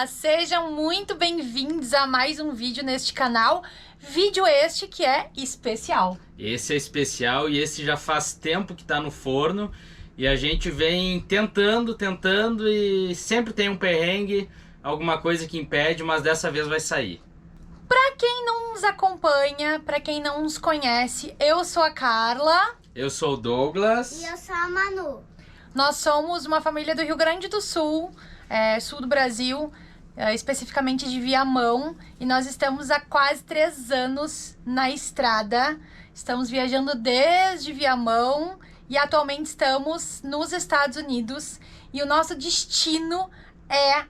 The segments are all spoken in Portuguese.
Olá, sejam muito bem-vindos a mais um vídeo neste canal. Vídeo este que é especial. Esse é especial e esse já faz tempo que tá no forno e a gente vem tentando e sempre tem um perrengue, alguma coisa que impede, mas dessa vez vai sair. Para quem não nos acompanha, para quem não nos conhece, eu sou a Carla. Eu sou o Douglas. E eu sou a Manu. Nós somos uma família do Rio Grande do Sul, sul do Brasil, especificamente de Viamão, e nós estamos há quase 3 anos na estrada. Estamos viajando desde Viamão e atualmente estamos nos Estados Unidos e o nosso destino é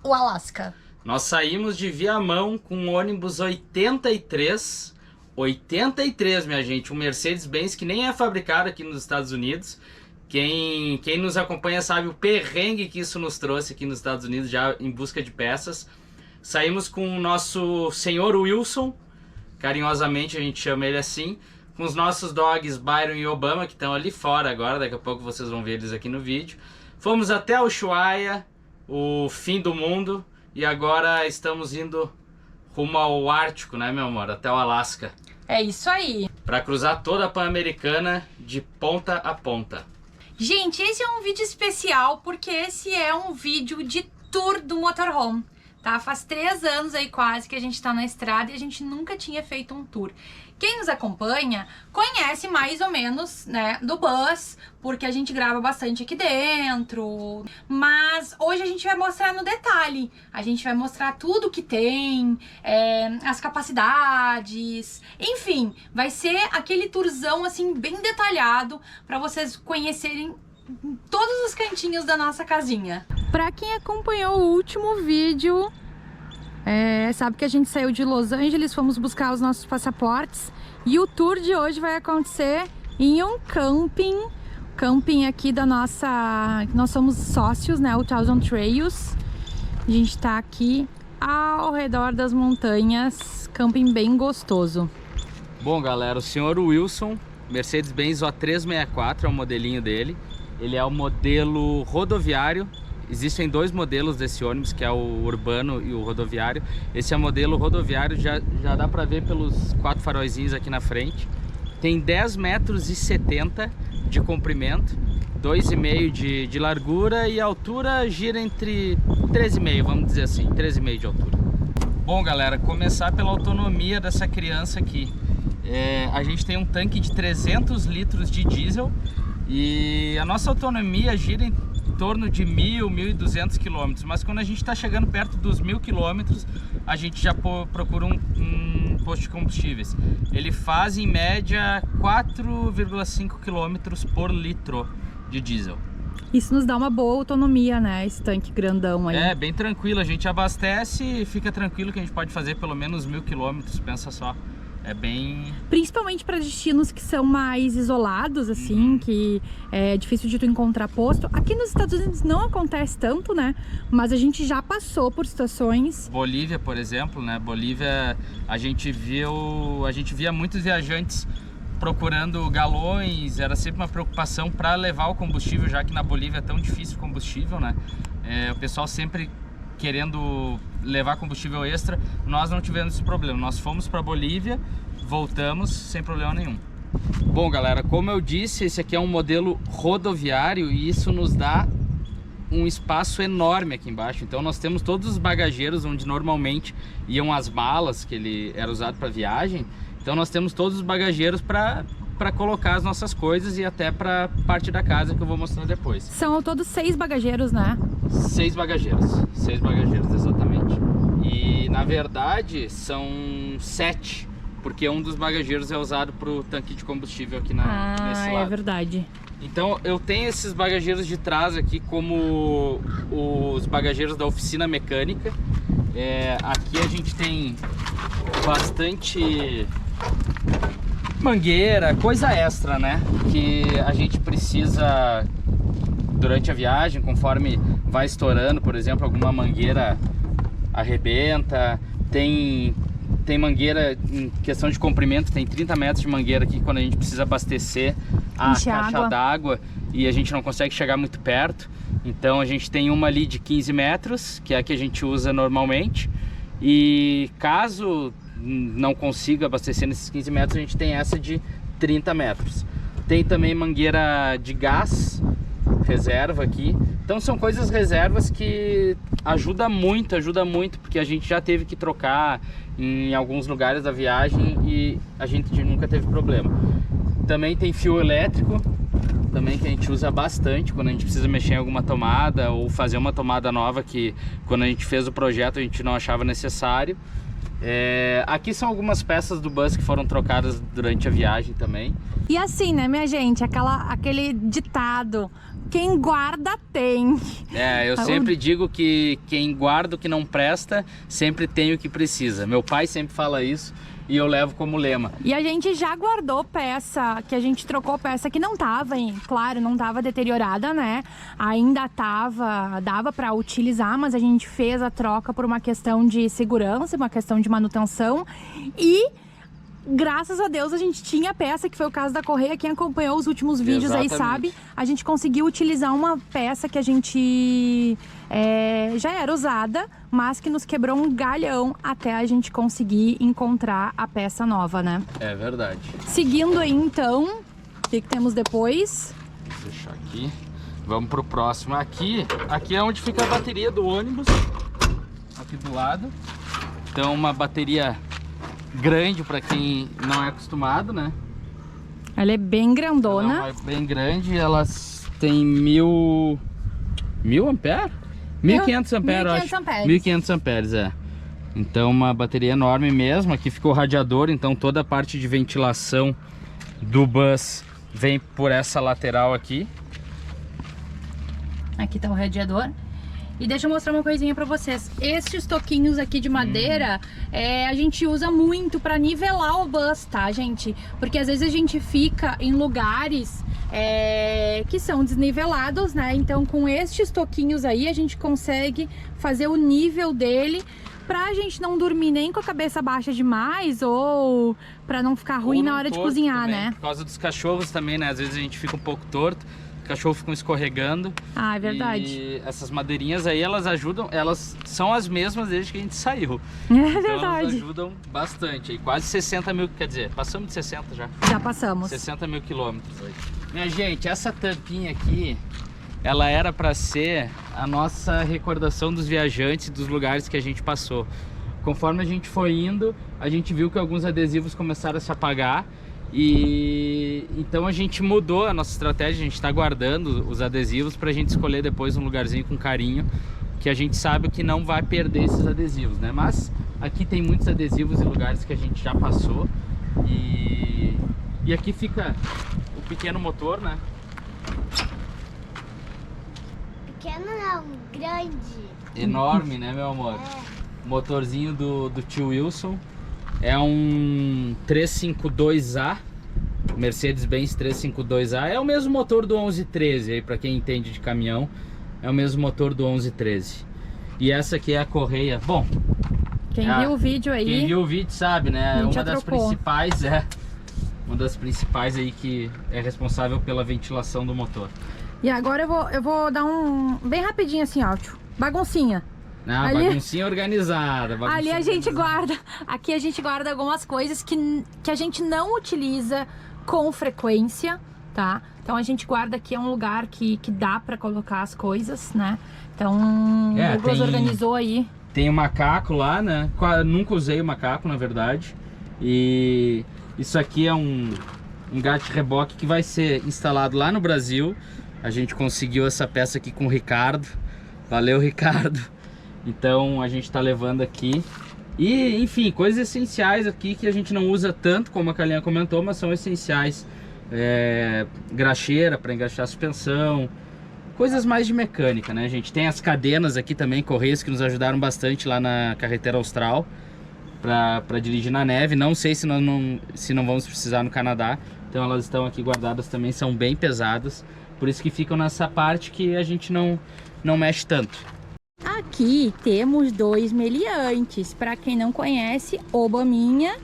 o Alasca. Nós saímos de Viamão com um ônibus 83, minha gente, um Mercedes-Benz que nem é fabricado aqui nos Estados Unidos. Quem nos acompanha sabe o perrengue que isso nos trouxe aqui nos Estados Unidos, já em busca de peças. Saímos com o nosso senhor Wilson, carinhosamente a gente chama ele assim, com os nossos dogs Byron e Obama, que estão ali fora agora, daqui a pouco vocês vão ver eles aqui no vídeo. Fomos até Ushuaia, o fim do mundo, e agora estamos indo rumo ao Ártico, né, meu amor? Até o Alasca. É isso aí. Para cruzar toda a Pan-Americana de ponta a ponta. Gente, esse é um vídeo especial porque esse é um vídeo de tour do motorhome, tá? Faz 3 anos aí quase que a gente tá na estrada e a gente nunca tinha feito um tour. Quem nos acompanha conhece mais ou menos, né, do bus, porque a gente grava bastante aqui dentro. Mas hoje a gente vai mostrar no detalhe. A gente vai mostrar tudo que tem, as capacidades, enfim, vai ser aquele tourzão assim bem detalhado para vocês conhecerem todos os cantinhos da nossa casinha. Para quem acompanhou o último vídeo, sabe que a gente saiu de Los Angeles, fomos buscar os nossos passaportes e o tour de hoje vai acontecer em um camping aqui da nossa... Nós somos sócios, né, o Thousand Trails. A gente tá aqui ao redor das montanhas, camping bem gostoso. Bom, galera, o senhor Wilson, Mercedes-Benz O364 é o modelinho dele. Ele é o modelo rodoviário. Existem 2 modelos desse ônibus, que é o urbano e o rodoviário. Esse é o modelo rodoviário, já dá pra ver pelos 4 faróizinhos aqui na frente. Tem 10,70 metros de comprimento, 2,5 de largura e a altura gira entre 13,5, vamos dizer assim, 13,5 de altura. Bom, galera, começar pela autonomia dessa criança aqui. A gente tem um tanque de 300 litros de diesel e a nossa autonomia gira em torno de 1.200 km, mas quando a gente está chegando perto dos 1.000 km, a gente já procura um posto de combustíveis. Ele faz em média 4,5 km por litro de diesel. Isso nos dá uma boa autonomia, né? Esse tanque grandão aí. É, bem tranquilo, a gente abastece e fica tranquilo que a gente pode fazer pelo menos 1.000 km, pensa só. É bem... Principalmente para destinos que são mais isolados, assim, que é difícil de tu encontrar posto. Aqui nos Estados Unidos não acontece tanto, né? Mas a gente já passou por situações... Bolívia, por exemplo, né? Bolívia, a gente via muitos viajantes procurando galões, era sempre uma preocupação para levar o combustível, já que na Bolívia é tão difícil o combustível, né? O pessoal sempre querendo levar combustível extra. Nós não tivemos esse problema, nós fomos para Bolívia, voltamos sem problema nenhum. Bom, galera, como eu disse, esse aqui é um modelo rodoviário e isso nos dá um espaço enorme aqui embaixo. Então nós temos todos os bagageiros onde normalmente iam as malas, que ele era usado para viagem. Então nós temos todos os bagageiros para colocar as nossas coisas e até para parte da casa, que eu vou mostrar depois. São ao todo 6 bagageiros, né? 6 bagageiros, exatamente. E na verdade são 7, porque um dos bagageiros é usado para o tanque de combustível aqui nesse lado. É verdade. Então eu tenho esses bagageiros de trás aqui como os bagageiros da oficina mecânica. Aqui a gente tem bastante mangueira, coisa extra, né? Que a gente precisa durante a viagem, conforme vai estourando, por exemplo, alguma mangueira arrebenta. Tem mangueira em questão de comprimento, tem 30 metros de mangueira aqui quando a gente precisa abastecer a caixa d'água e a gente não consegue chegar muito perto. Então a gente tem uma ali de 15 metros, que é a que a gente usa normalmente. E caso não consiga abastecer nesses 15 metros, a gente tem essa de 30 metros. Tem também mangueira de gás, reserva aqui. Então são coisas reservas que ajuda muito, porque a gente já teve que trocar em alguns lugares da viagem e a gente nunca teve problema. Também tem fio elétrico, também que a gente usa bastante quando a gente precisa mexer em alguma tomada ou fazer uma tomada nova que quando a gente fez o projeto a gente não achava necessário. Aqui são algumas peças do bus que foram trocadas durante a viagem também. E assim, né, minha gente, aquele ditado, quem guarda tem. Eu sempre digo que quem guarda o que não presta sempre tem o que precisa. Meu pai sempre fala isso e eu levo como lema. E a gente já guardou peça, que a gente trocou peça que não tava, claro, não tava deteriorada, né? Ainda dava para utilizar, mas a gente fez a troca por uma questão de segurança, uma questão de manutenção e graças a Deus a gente tinha peça, que foi o caso da correia. Quem acompanhou os últimos vídeos Exatamente. aí sabe, a gente conseguiu utilizar uma peça que a gente já era usada, mas que nos quebrou um galhão até a gente conseguir encontrar a peça nova, né? É verdade. Seguindo aí então, o que temos depois? Vou deixar aqui. Vamos pro próximo. Aqui é onde fica a bateria do ônibus, aqui do lado. Então uma bateria grande para quem não é acostumado, né? Ela é bem grandona. Ela é bem grande, elas têm 1000 amperes? 1500 amperes, eu acho. 1500 amperes, Então uma bateria enorme mesmo. Aqui ficou o radiador, então toda a parte de ventilação do bus vem por essa lateral aqui. Aqui tá o radiador. E deixa eu mostrar uma coisinha pra vocês. Estes toquinhos aqui de madeira, a gente usa muito pra nivelar o bus, tá, gente? Porque às vezes a gente fica em lugares que são desnivelados, né? Então com estes toquinhos aí a gente consegue fazer o nível dele pra gente não dormir nem com a cabeça baixa demais ou pra não ficar ruim na hora de cozinhar, também, né? Por causa dos cachorros também, né? Às vezes a gente fica um pouco torto. Os cachorros ficam escorregando. Ah, é verdade. E essas madeirinhas aí, elas ajudam, elas são as mesmas desde que a gente saiu. É então verdade. Elas ajudam bastante. E quase 60 mil, quer dizer, passamos de 60 já. Já passamos. 60 mil quilômetros. Minha gente, essa tampinha aqui, ela era para ser a nossa recordação dos viajantes, dos lugares que a gente passou. Conforme a gente foi indo, a gente viu que alguns adesivos começaram a se apagar. E então a gente mudou a nossa estratégia, a gente está guardando os adesivos para a gente escolher depois um lugarzinho com carinho, que a gente sabe que não vai perder esses adesivos, né? Mas aqui tem muitos adesivos em lugares que a gente já passou e aqui fica o pequeno motor, né? Pequeno não, grande. Enorme, né, meu amor? Motorzinho do tio Wilson. É um 352A, Mercedes-Benz 352A. É o mesmo motor do 1113, aí para quem entende de caminhão, é o mesmo motor do 1113. E essa aqui é a correia. Bom, quem viu o vídeo aí, quem viu o vídeo sabe, né? Uma das principais aí que é responsável pela ventilação do motor. E agora eu vou dar bem rapidinho assim, ó, baguncinha. Baguncinha organizada. Ali a gente guarda, aqui a gente guarda algumas coisas que a gente não utiliza com frequência, tá? Então a gente guarda aqui, é um lugar que dá pra colocar as coisas, né? Então o Douglas organizou aí. Tem um macaco lá, né? Nunca usei o macaco, na verdade. E isso aqui é um gate-reboque que vai ser instalado lá no Brasil. A gente conseguiu essa peça aqui com o Ricardo. Valeu, Ricardo. Então a gente tá levando aqui. E enfim, coisas essenciais aqui que a gente não usa tanto, como a Carlinha comentou, mas são essenciais. Graxeira para engraxar a suspensão, coisas mais de mecânica, né, gente? Tem as cadenas aqui também, correias, que nos ajudaram bastante lá na carretera austral para dirigir na neve. Não sei se não vamos precisar no Canadá. Então elas estão aqui guardadas também, são bem pesadas. Por isso que ficam nessa parte que a gente não mexe tanto. Aqui temos dois meliantes, para quem não conhece, Obaminha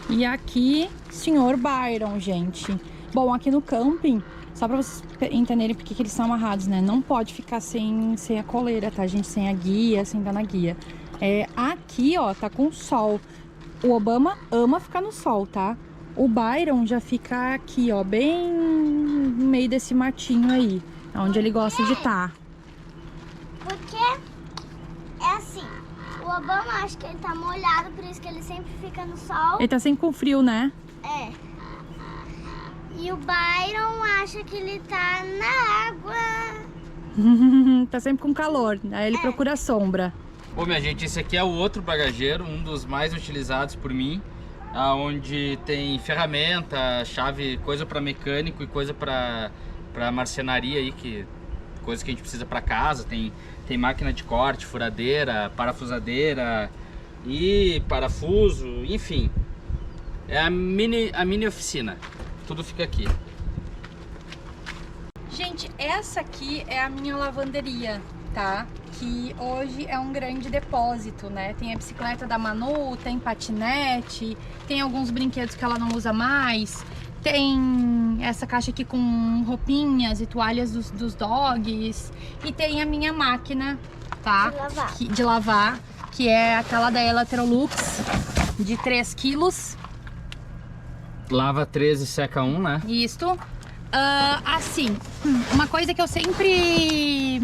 e aqui Sr. Byron, gente. Bom, aqui no camping Só pra vocês entenderem porque que eles são amarrados, né? Não pode ficar sem a coleira, tá, gente? Sem a guia, sem estar na guia. Aqui, ó, tá com sol. O Obama ama ficar no sol, tá? O Byron já fica aqui, ó, bem no meio desse matinho aí, onde ele gosta de estar. Porque é assim, o Obama acha que ele tá molhado, por isso que ele sempre fica no sol. Ele tá sempre com frio, né? É. E o Byron acha que ele tá na água. Tá sempre com calor, aí ele procura sombra. Bom, minha gente, esse aqui é o outro bagageiro, um dos mais utilizados por mim, onde tem ferramenta, chave, coisa para mecânico e coisa para marcenaria aí, coisa que a gente precisa para casa. Tem máquina de corte, furadeira, parafusadeira e parafuso, enfim. É a mini oficina. Tudo fica aqui. Gente, essa aqui é a minha lavanderia, tá? Que hoje é um grande depósito, né? Tem a bicicleta da Manu, tem patinete, tem alguns brinquedos que ela não usa mais, tem essa caixa aqui com roupinhas e toalhas dos dogs, e tem a minha máquina, tá? De lavar, que é aquela da Electrolux de 3 quilos. Lava 3 e seca 1, né? Isto. Assim, uma coisa que eu sempre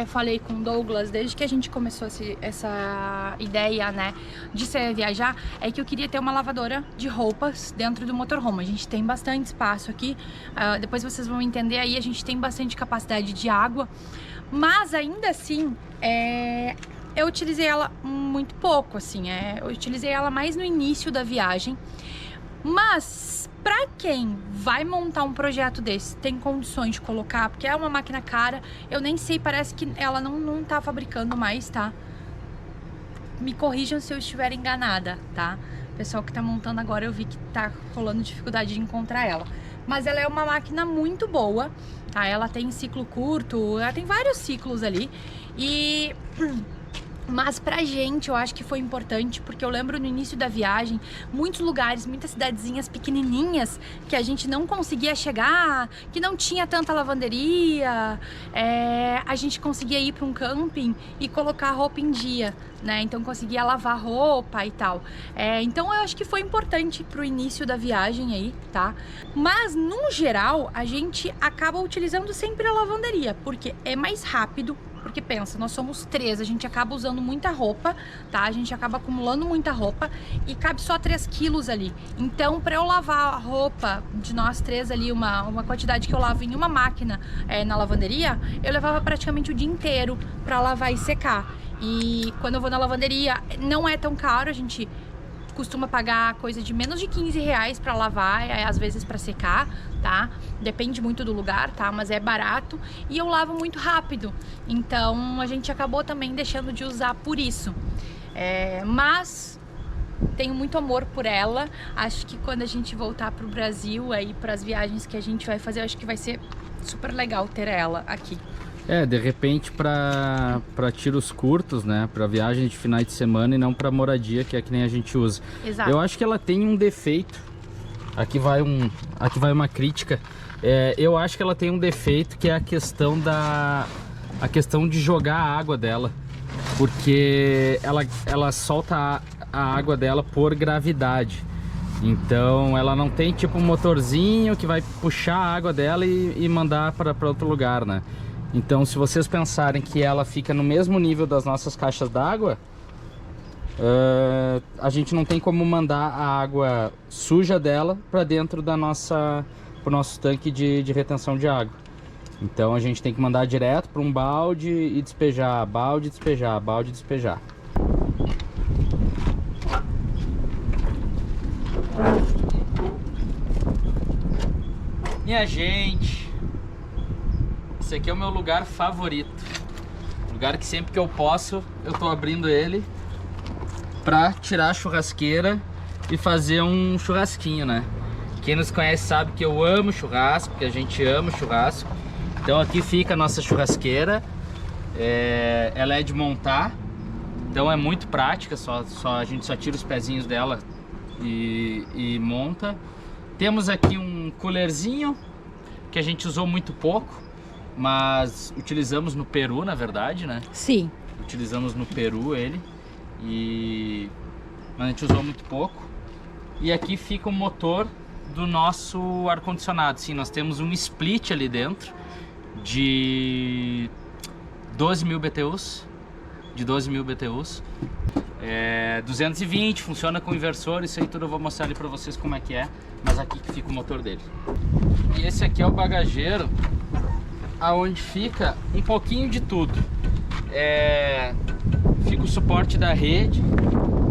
falei com o Douglas desde que a gente começou essa ideia, né, de viajar, é que eu queria ter uma lavadora de roupas dentro do motorhome. A gente tem bastante espaço aqui, depois vocês vão entender aí, a gente tem bastante capacidade de água, mas ainda assim, eu utilizei ela muito pouco, assim, eu utilizei ela mais no início da viagem, mas pra quem vai montar um projeto desse, tem condições de colocar, porque é uma máquina cara, eu nem sei, parece que ela não tá fabricando mais, tá? Me corrijam se eu estiver enganada, tá? O pessoal que tá montando agora, eu vi que tá rolando dificuldade de encontrar ela. Mas ela é uma máquina muito boa, tá? Ela tem ciclo curto, ela tem vários ciclos ali. Mas pra gente, eu acho que foi importante, porque eu lembro no início da viagem, muitos lugares, muitas cidadezinhas pequenininhas, que a gente não conseguia chegar, que não tinha tanta lavanderia, a gente conseguia ir pra um camping e colocar a roupa em dia, né? Então conseguia lavar roupa e tal. Então eu acho que foi importante pro início da viagem aí, tá? Mas, no geral, a gente acaba utilizando sempre a lavanderia, porque é mais rápido. Porque pensa, nós somos 3, a gente acaba usando muita roupa, tá? A gente acaba acumulando muita roupa e cabe só 3 quilos ali. Então, pra eu lavar a roupa de nós 3 ali, uma quantidade que eu lavo em uma máquina na lavanderia, eu levava praticamente o dia inteiro pra lavar e secar. E quando eu vou na lavanderia, não é tão caro, a gente costuma pagar coisa de menos de 15 reais pra lavar, às vezes pra secar, tá? Depende muito do lugar, tá? Mas é barato e eu lavo muito rápido. Então a gente acabou também deixando de usar por isso. Mas tenho muito amor por ela. Acho que quando a gente voltar pro Brasil, aí pras viagens que a gente vai fazer, eu acho que vai ser super legal ter ela aqui. De repente para tiros curtos, né? Para viagem de finais de semana e não para moradia, que é que nem a gente usa. Exato. Eu acho que ela tem um defeito. Aqui vai uma crítica. Eu acho que ela tem um defeito, que é a questão de jogar a água dela, porque ela solta a água dela por gravidade. Então ela não tem tipo um motorzinho que vai puxar a água dela e mandar para outro lugar, né? Então, se vocês pensarem que ela fica no mesmo nível das nossas caixas d'água, a gente não tem como mandar a água suja dela para dentro do nosso tanque de retenção de água. Então a gente tem que mandar direto para um balde e despejar, balde, despejar, balde, despejar. Minha gente, esse aqui é o meu lugar favorito. Lugar que sempre que eu posso, eu tô abrindo ele pra tirar a churrasqueira e fazer um churrasquinho, né? Quem nos conhece sabe que eu amo churrasco, que a gente ama churrasco. Então aqui fica a nossa churrasqueira. Ela é de montar, então é muito prática, a gente só tira os pezinhos dela e monta. Temos aqui um coolerzinho, que a gente usou muito pouco, mas utilizamos no Peru, na verdade, né? Sim. Utilizamos no Peru ele, mas a gente usou muito pouco. E aqui fica o motor do nosso ar-condicionado. Sim, nós temos um split ali dentro de 12.000 BTUs. De 12.000 BTUs. 220, funciona com inversor, isso aí tudo eu vou mostrar ali pra vocês como é que é. Mas aqui que fica o motor dele. E esse aqui é o bagageiro, aonde fica um pouquinho de tudo. Fica o suporte da rede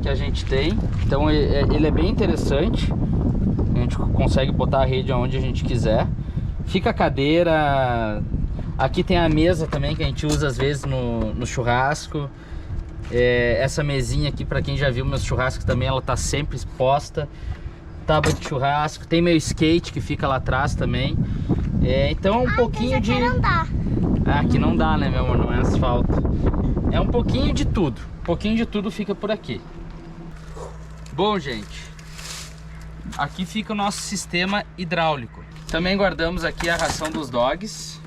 que a gente tem. Então ele é bem interessante. A gente consegue botar a rede aonde a gente quiser. Fica a cadeira. Aqui tem a mesa também que a gente usa às vezes no churrasco. Essa mesinha aqui, para quem já viu meus churrascos também, ela tá sempre exposta. Tábua de churrasco. Tem meu skate que fica lá atrás também. Então um pouquinho de... andar. Aqui não dá, né, meu amor? Não é asfalto. É um pouquinho de tudo. Um pouquinho de tudo fica por aqui. Bom, gente, aqui fica o nosso sistema hidráulico. Também guardamos aqui a ração dos dogs.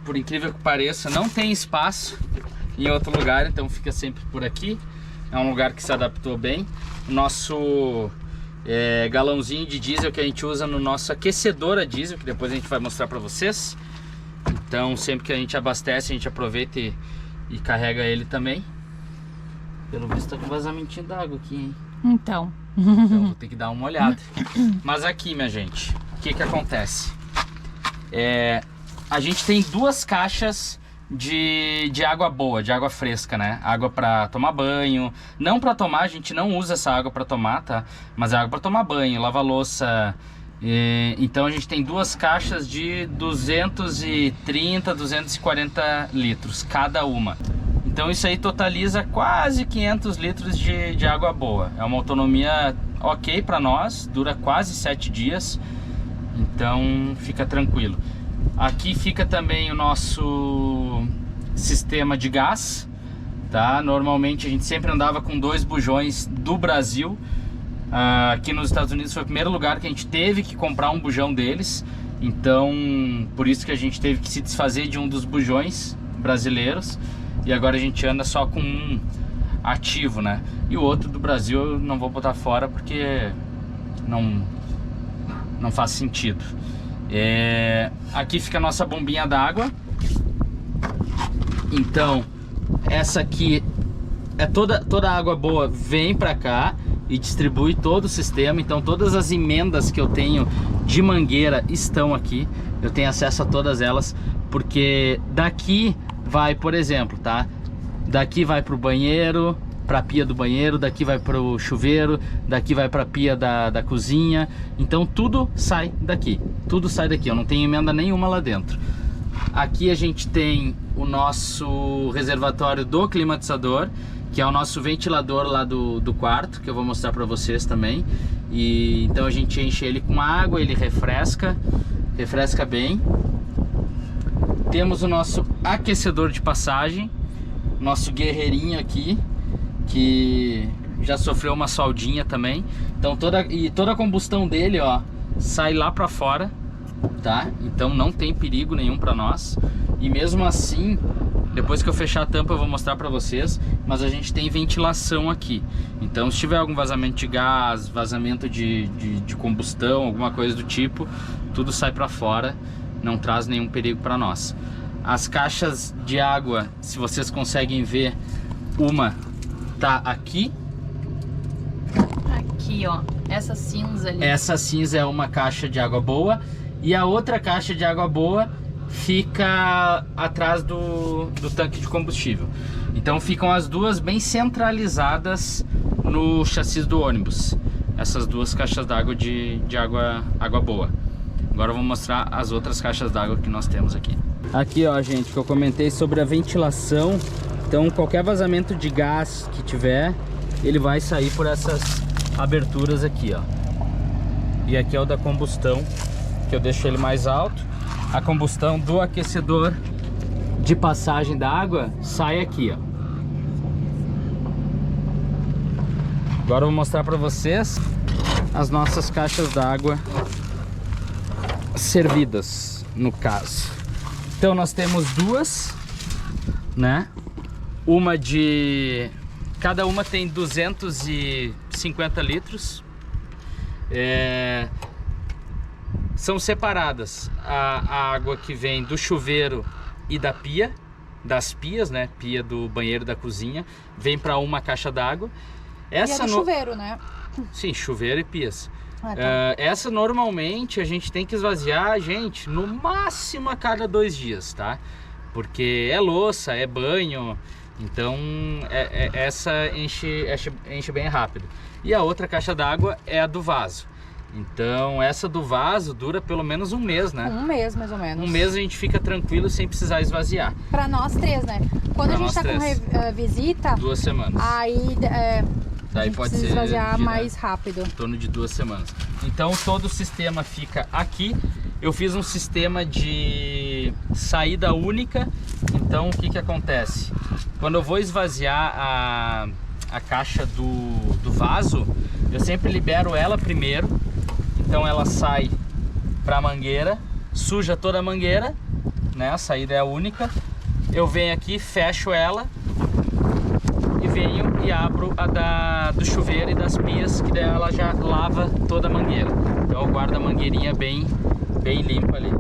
Por incrível que pareça, não tem espaço em outro lugar, então fica sempre por aqui. É um lugar que se adaptou bem. O nosso galãozinho de diesel que a gente usa no nosso aquecedor a diesel, que depois a gente vai mostrar para vocês. Então sempre que a gente abastece, a gente aproveita e carrega ele também. Pelo visto tá com vazamentinho d'água aqui, hein? Então vou ter que dar uma olhada. Mas aqui, minha gente, o que acontece? A gente tem duas caixas de água boa, de água fresca, né? Água para tomar banho. Não para tomar, a gente não usa essa água para tomar, tá? Mas é água para tomar banho, lavar louça. Então a gente tem duas caixas de 230, 240 litros cada uma. Então isso aí totaliza quase 500 litros de água boa. É uma autonomia ok para nós, dura quase 7 dias. Então fica tranquilo. Aqui fica também o nosso sistema de gás, tá? Normalmente a gente sempre andava com 2 bujões do Brasil. Aqui nos Estados Unidos foi o primeiro lugar que a gente teve que comprar um bujão deles. Então por isso que a gente teve que se desfazer de um dos bujões brasileiros. E agora a gente anda só com um ativo, né? E o outro do Brasil eu não vou botar fora porque não faz sentido. Aqui fica a nossa bombinha d'água. Então essa aqui toda a água boa vem pra cá e distribui todo o sistema. Então todas as emendas que eu tenho de mangueira estão aqui. Eu tenho acesso a todas elas, porque daqui vai, por exemplo, tá? Daqui vai pro banheiro, pra pia do banheiro, daqui vai pro chuveiro, daqui vai pra pia da cozinha. Então tudo sai daqui. Tudo sai daqui, eu não tenho emenda nenhuma lá dentro. Aqui a gente tem o nosso reservatório do climatizador, que é o nosso ventilador lá do quarto, que eu vou mostrar pra vocês também. E então a gente enche ele com água, ele refresca bem. Temos o nosso aquecedor de passagem, nosso guerreirinho aqui, que já sofreu uma soldinha também. Então toda a combustão dele, ó, sai lá pra fora, tá? Então não tem perigo nenhum pra nós. E mesmo assim, depois que eu fechar a tampa eu vou mostrar pra vocês, mas a gente tem ventilação aqui. Então se tiver algum vazamento de gás, vazamento de combustão, alguma coisa do tipo, tudo sai pra fora, não traz nenhum perigo pra nós. As caixas de água, se vocês conseguem ver, uma tá aqui. aqui, ó, essa cinza ali. Essa cinza é uma caixa de água boa e a outra caixa de água boa fica atrás do tanque de combustível. Então ficam as duas bem centralizadas no chassi do ônibus. Essas duas caixas d'água de água boa. Agora eu vou mostrar as outras caixas d'água que nós temos aqui. Aqui, ó, gente, que eu comentei sobre a ventilação. Então qualquer vazamento de gás que tiver, ele vai sair por essas aberturas aqui, ó. E aqui é o da combustão, que eu deixo ele mais alto. A combustão do aquecedor de passagem da água sai aqui, ó. Agora eu vou mostrar para vocês as nossas caixas d'água servidas, no caso. Então nós temos duas, né? Uma de... Cada uma tem 250 litros. São separadas a água que vem do chuveiro e da pia, das pias, né? Pia do banheiro da cozinha, vem para uma caixa d'água. Essa e é do chuveiro, né? Sim, chuveiro e pias. Tá. Essa normalmente a gente tem que esvaziar, gente, no máximo a cada 2 dias, tá? Porque é louça, é banho, então essa enche bem rápido. E a outra caixa d'água é a do vaso. Então essa do vaso dura pelo menos um mês, né? Um mês, mais ou menos. Um mês a gente fica tranquilo sem precisar esvaziar. Pra nós 3, né? Quando Pra a gente tá nós com visita, 2 semanas. aí a Daí gente pode precisa ser esvaziar de, né, mais rápido. em torno de 2 semanas. Então todo o sistema fica aqui. Eu fiz um sistema de saída única. Então o que que acontece? Quando eu vou esvaziar a caixa do vaso, eu sempre libero ela primeiro. Então ela sai para a mangueira, suja toda a mangueira, né? A saída é a única. Eu venho aqui, fecho ela e venho e abro a do chuveiro e das pias, que daí ela já lava toda a mangueira. Então eu guardo a mangueirinha bem limpa ali.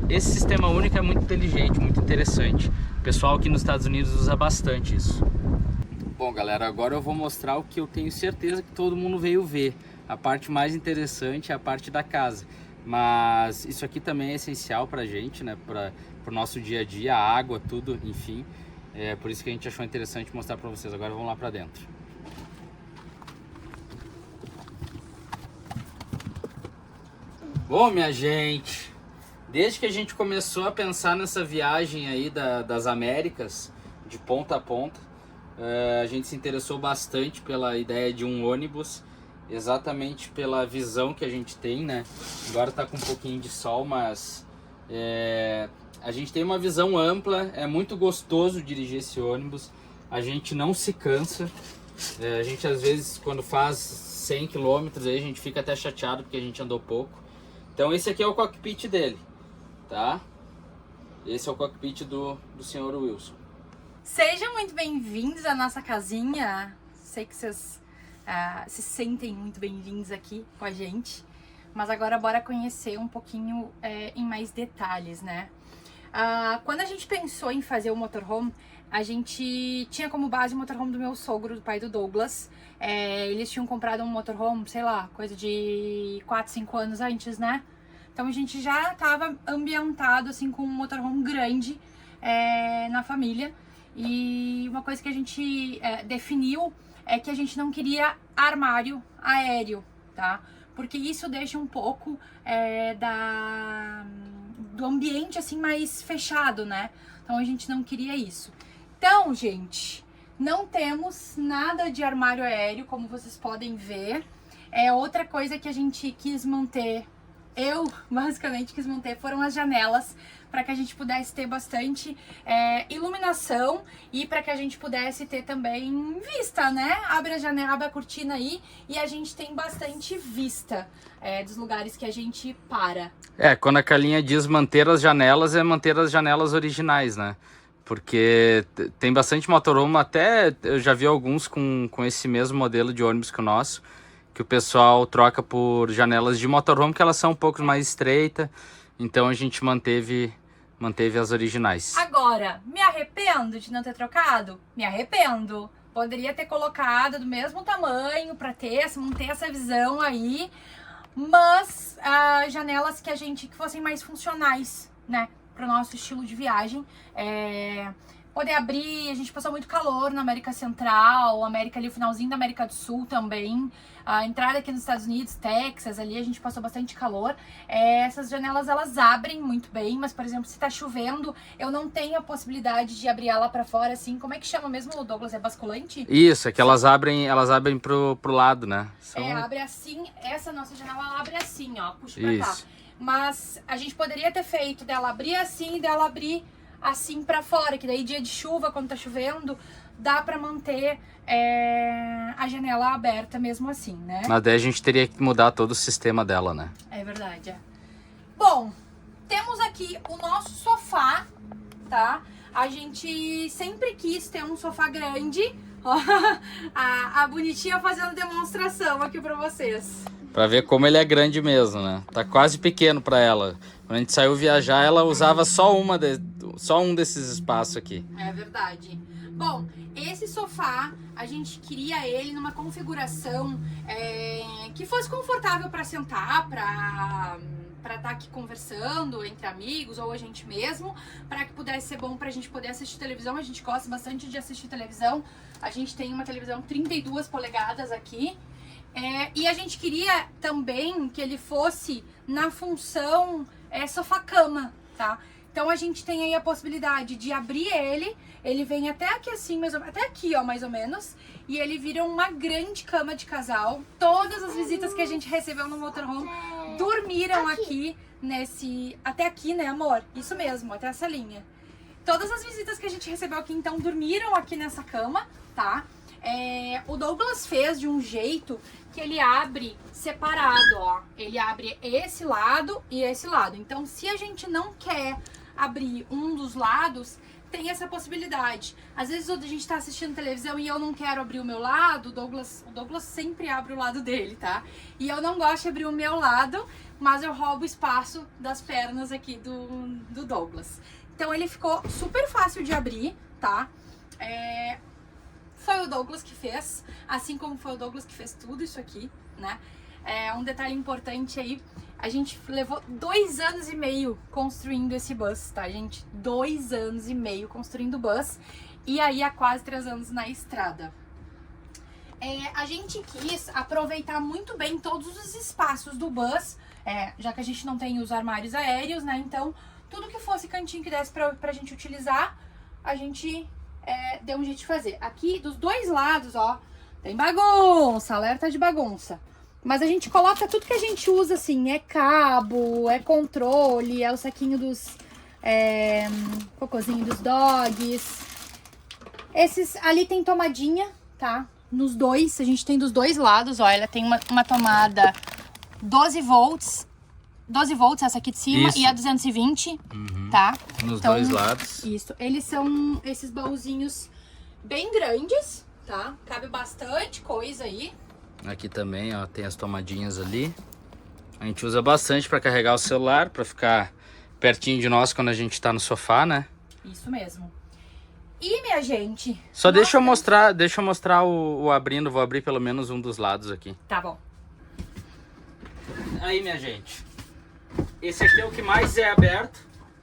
Esse sistema único é muito inteligente, muito interessante. O pessoal aqui nos Estados Unidos usa bastante isso. Bom, galera, agora eu vou mostrar o que eu tenho certeza que todo mundo veio ver. A parte mais interessante é a parte da casa. Mas isso aqui também é essencial pra gente, né? Pro nosso dia a dia, a água, tudo, enfim. É por isso que a gente achou interessante mostrar pra vocês. Agora vamos lá pra dentro. Bom, minha gente, desde que a gente começou a pensar nessa viagem aí das Américas, de ponta a ponta, a gente se interessou bastante pela ideia de um ônibus, exatamente pela visão que a gente tem, né? Agora tá com um pouquinho de sol, mas a gente tem uma visão ampla, é muito gostoso dirigir esse ônibus, a gente não se cansa, a gente às vezes quando faz 100 km aí a gente fica até chateado porque a gente andou pouco. Então esse aqui é o cockpit dele, tá? Esse é o cockpit do senhor Wilson. Sejam muito bem-vindos à nossa casinha. Sei que vocês se sentem muito bem-vindos aqui com a gente. Mas agora bora conhecer um pouquinho em mais detalhes, né? Quando a gente pensou em fazer o motorhome, a gente tinha como base o motorhome do meu sogro, do pai do Douglas. Eles tinham comprado um motorhome, sei lá, coisa de 4, 5 anos antes, né? Então a gente já estava ambientado assim com um motorhome grande na família. E uma coisa que a gente definiu é que a gente não queria armário aéreo, tá? Porque isso deixa um pouco do ambiente assim mais fechado, né? Então a gente não queria isso. Então, gente, não temos nada de armário aéreo, como vocês podem ver. Outra coisa que a gente quis manter, eu basicamente quis manter, foram as janelas, para que a gente pudesse ter bastante iluminação e para que a gente pudesse ter também vista, né? Abre a janela, abre a cortina aí e a gente tem bastante vista dos lugares que a gente para. Quando a Carlinha diz manter as janelas, é manter as janelas originais, né? Porque tem bastante motorhome, até eu já vi alguns com esse mesmo modelo de ônibus que o nosso, que o pessoal troca por janelas de motorhome, que elas são um pouco mais estreitas, então a gente manteve as originais. Agora, me arrependo de não ter trocado? Me arrependo. Poderia ter colocado do mesmo tamanho para manter essa visão aí, mas janelas que fossem mais funcionais, né? Para o nosso estilo de viagem. Poder abrir, a gente passou muito calor na América Central, América ali, o finalzinho da América do Sul também, a entrada aqui nos Estados Unidos, Texas, ali a gente passou bastante calor. Essas janelas, elas abrem muito bem, mas, por exemplo, se tá chovendo, eu não tenho a possibilidade de abrir ela pra fora, assim, como é que chama mesmo, Douglas? É basculante? Isso, é que elas abrem pro lado, né? Abre assim, essa nossa janela, ela abre assim, ó, puxa pra cá. Mas a gente poderia ter feito dela abrir assim e dela abrir assim pra fora, que daí dia de chuva, quando tá chovendo, dá pra manter a janela aberta mesmo assim, né? Mas daí a gente teria que mudar todo o sistema dela, né? É verdade, Bom, temos aqui o nosso sofá, tá? A gente sempre quis ter um sofá grande. Ó, a bonitinha fazendo demonstração aqui pra vocês. Pra ver como ele é grande mesmo, né? Tá quase pequeno pra ela. Quando a gente saiu viajar, ela usava só um desses espaços aqui. É verdade. Bom, esse sofá, a gente queria ele numa configuração que fosse confortável para sentar, para estar aqui conversando entre amigos ou a gente mesmo, para que pudesse ser bom pra gente poder assistir televisão. A gente gosta bastante de assistir televisão. A gente tem uma televisão 32 polegadas aqui. E a gente queria também que ele fosse na função sofá-cama, tá? Então a gente tem aí a possibilidade de abrir ele vem até aqui assim, até aqui, ó, mais ou menos, e ele vira uma grande cama de casal. Todas as visitas que a gente recebeu no motorhome dormiram aqui até aqui, né, amor? Isso mesmo, até essa linha. Todas as visitas que a gente recebeu aqui, então, dormiram aqui nessa cama, tá? O Douglas fez de um jeito que ele abre separado, ó. Ele abre esse lado e esse lado. Então, se a gente não quer abrir um dos lados, tem essa possibilidade. Às vezes a gente tá assistindo televisão e eu não quero abrir o meu lado, o Douglas sempre abre o lado dele, tá? E eu não gosto de abrir o meu lado, mas eu roubo espaço das pernas aqui do Douglas. Então ele ficou super fácil de abrir, tá? Foi o Douglas que fez, assim como foi o Douglas que fez tudo isso aqui, né? Um detalhe importante aí, a gente levou 2 anos e meio construindo esse bus, tá, gente? 2 anos e meio construindo o bus e aí há quase 3 anos na estrada. A gente quis aproveitar muito bem todos os espaços do bus, já que a gente não tem os armários aéreos, né? Então, tudo que fosse cantinho que desse pra gente utilizar, a gente deu um jeito de fazer. Aqui, dos 2 lados, ó, tem bagunça, alerta de bagunça. Mas a gente coloca tudo que a gente usa, assim, cabo, controle, o saquinho dos... cocôzinho dos dogs. Esses ali tem tomadinha, tá? Nos dois, a gente tem dos 2 lados, ó, ela tem uma tomada 12 volts, essa aqui de cima, isso. E a 220, tá? Nos 2 lados. Isso, eles são esses baúzinhos bem grandes, tá? Cabe bastante coisa aí. Aqui também, ó, tem as tomadinhas ali. A gente usa bastante para carregar o celular, para ficar pertinho de nós quando a gente tá no sofá, né? Isso mesmo. E, minha gente... Só deixa eu mostrar o abrindo, vou abrir pelo menos um dos lados aqui. Tá bom. Aí, minha gente. Esse aqui é o que mais é aberto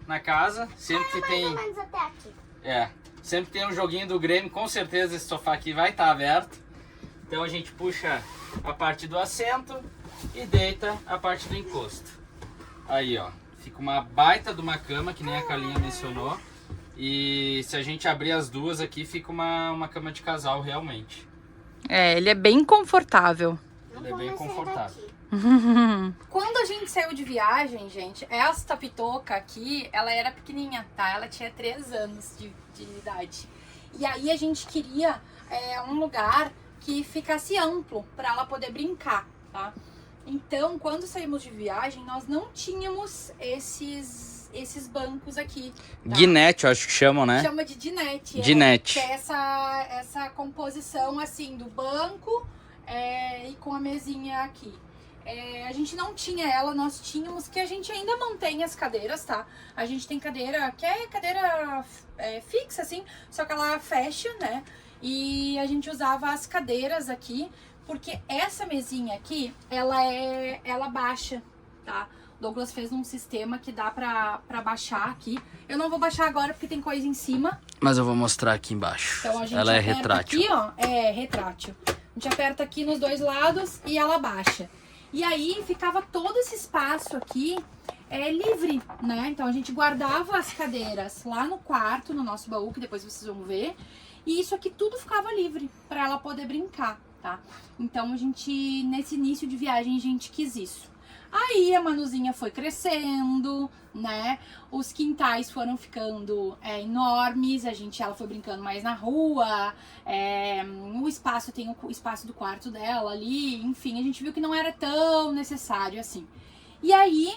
na casa. Sempre que tem... Mais ou menos até aqui. Sempre tem um joguinho do Grêmio, com certeza esse sofá aqui vai estar aberto. Então a gente puxa a parte do assento e deita a parte do encosto. Aí, ó, fica uma baita de uma cama, que nem a Carlinha mencionou. E se a gente abrir as duas aqui, fica uma cama de casal realmente. Ele é bem confortável. Ele é bem confortável. Quando a gente saiu de viagem, gente, esta pitoca aqui, ela era pequenininha, tá? Ela tinha 3 anos de idade. E aí a gente queria um lugar que ficasse amplo para ela poder brincar, tá? Então, quando saímos de viagem, nós não tínhamos esses bancos aqui. Tá? Dinette, eu acho que chamam, né? Chama de dinette. Dinette. Que é essa composição, assim, do banco e com a mesinha aqui. A gente não tinha ela, nós tínhamos, que a gente ainda mantém as cadeiras, tá? A gente tem cadeira, que é cadeira fixa, assim, só que ela fecha, né? E a gente usava as cadeiras aqui, porque essa mesinha aqui, ela baixa, tá? O Douglas fez um sistema que dá pra baixar aqui. Eu não vou baixar agora porque tem coisa em cima. Mas eu vou mostrar aqui embaixo. Então a gente ela é aperta retrátil. Aqui, ó, retrátil. A gente aperta aqui nos 2 lados e ela baixa. E aí ficava todo esse espaço aqui livre, né? Então a gente guardava as cadeiras lá no quarto, no nosso baú, que depois vocês vão ver. E isso aqui tudo ficava livre para ela poder brincar, tá? Então a gente, nesse início de viagem, a gente quis isso. Aí a Manuzinha foi crescendo, né? Os quintais foram ficando enormes, ela foi brincando mais na rua, o espaço tem o espaço do quarto dela ali, enfim, a gente viu que não era tão necessário assim. E aí,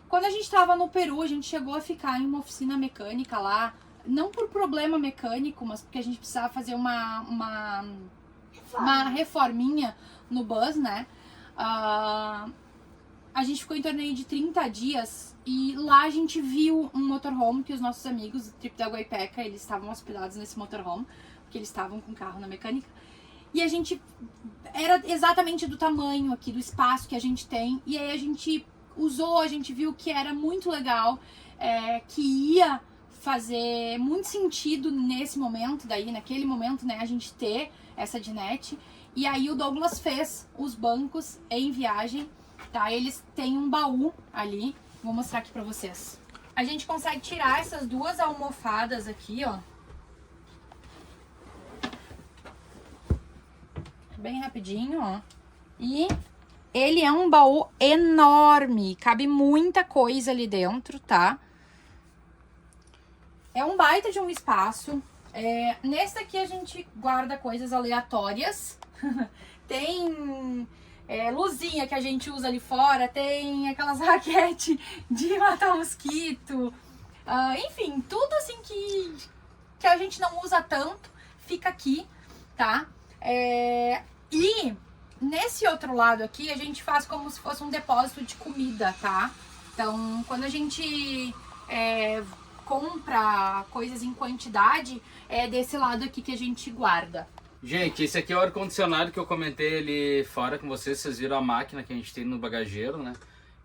Quando a gente tava no Peru, a gente chegou a ficar em uma oficina mecânica lá, não por problema mecânico, mas porque a gente precisava fazer uma reforminha no bus, né? A gente ficou em torno de 30 dias e lá a gente viu um motorhome que os nossos amigos do Trip da Guaipeca, eles estavam hospedados nesse motorhome, porque eles estavam com carro na mecânica. E a gente era exatamente do tamanho aqui, do espaço que a gente tem. E aí a gente usou, a gente viu que era muito legal, que ia fazer muito sentido nesse momento, daí naquele momento, né, a gente ter essa dinette. E aí o Douglas fez os bancos em viagem, tá? Eles têm um baú ali, vou mostrar aqui pra vocês. A gente consegue tirar essas duas almofadas aqui, ó. Bem rapidinho, ó. E ele é um baú enorme, cabe muita coisa ali dentro, tá? É um baita de um espaço. Nesse aqui a gente guarda coisas aleatórias. Tem luzinha que a gente usa ali fora, tem aquelas raquetes de matar mosquito. Enfim, tudo assim que a gente não usa tanto, fica aqui, tá? E nesse outro lado aqui a gente faz como se fosse um depósito de comida, tá? Então, quando a gente compra coisas em quantidade, é desse lado aqui que a gente guarda. Gente, esse aqui é o ar-condicionado que eu comentei ali fora com vocês. Vocês viram a máquina que a gente tem no bagageiro, né?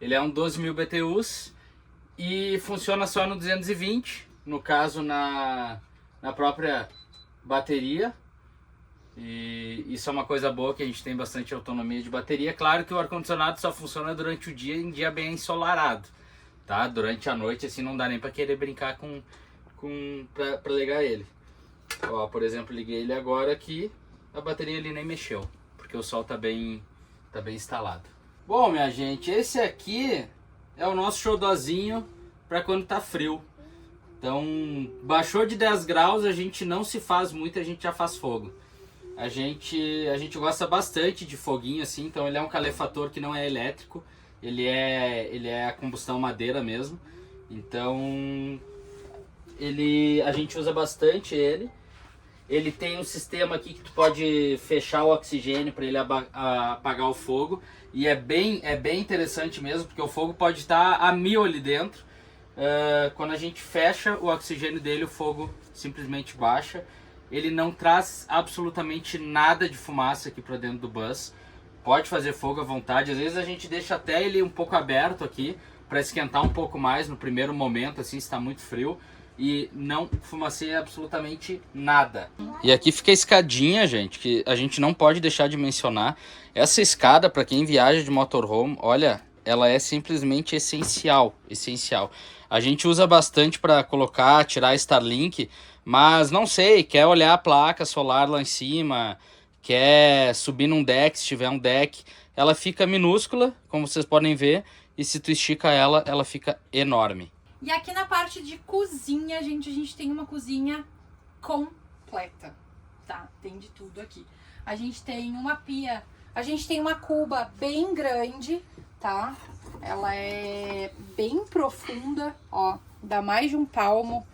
Ele é um 12.000 BTUs e funciona só no 220, no caso na própria bateria. E isso é uma coisa boa, que a gente tem bastante autonomia de bateria. Claro que o ar-condicionado só funciona durante o dia, em dia bem ensolarado, tá? Durante a noite assim não dá nem para querer brincar pra ligar ele. Ó, por exemplo, liguei ele agora aqui, a bateria ali nem mexeu, porque o sol tá bem instalado. Bom, minha gente, esse aqui é o nosso xodózinho para quando tá frio. Então, baixou de 10 graus, a gente não se faz muito, a gente já faz fogo. A gente gosta bastante de foguinho assim, então ele é um calefator que não é elétrico, ele é a combustão madeira mesmo. Então, a gente usa bastante ele. Ele tem um sistema aqui que tu pode fechar o oxigênio para ele apagar o fogo. E é bem interessante mesmo, porque o fogo pode estar a 1000 ali dentro. Quando a gente fecha o oxigênio dele, o fogo simplesmente baixa. Ele não traz absolutamente nada de fumaça aqui para dentro do bus. Pode fazer fogo à vontade. Às vezes a gente deixa até ele um pouco aberto aqui, para esquentar um pouco mais no primeiro momento, assim, se está muito frio. E não fumaceia absolutamente nada. E aqui fica a escadinha, gente, que a gente não pode deixar de mencionar. Essa escada, para quem viaja de motorhome, olha, ela é simplesmente essencial. A gente usa bastante para colocar, tirar Starlink, mas não sei, quer olhar a placa solar lá em cima, quer subir num deck, se tiver um deck, ela fica minúscula, como vocês podem ver, e se tu estica ela, ela fica enorme. E aqui na parte de cozinha, gente, a gente tem uma cozinha completa, tá? Tem de tudo aqui. A gente tem uma pia, a gente tem uma cuba bem grande, tá? Ela é bem profunda, ó, dá mais de um palmo,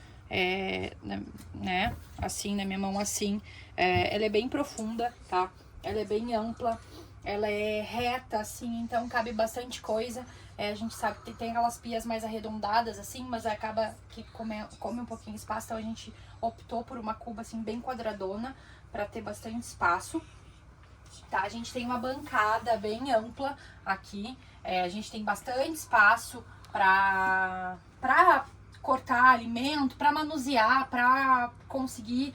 né? Assim, na minha mão, assim. Ela é bem profunda, tá? Ela é bem ampla, ela é reta, assim, então cabe bastante coisa. A gente sabe que tem aquelas pias mais arredondadas, assim, mas acaba que come um pouquinho de espaço, então a gente optou por uma cuba, assim, bem quadradona, para ter bastante espaço. Tá? A gente tem uma bancada bem ampla aqui, a gente tem bastante espaço para cortar alimento, para manusear, para conseguir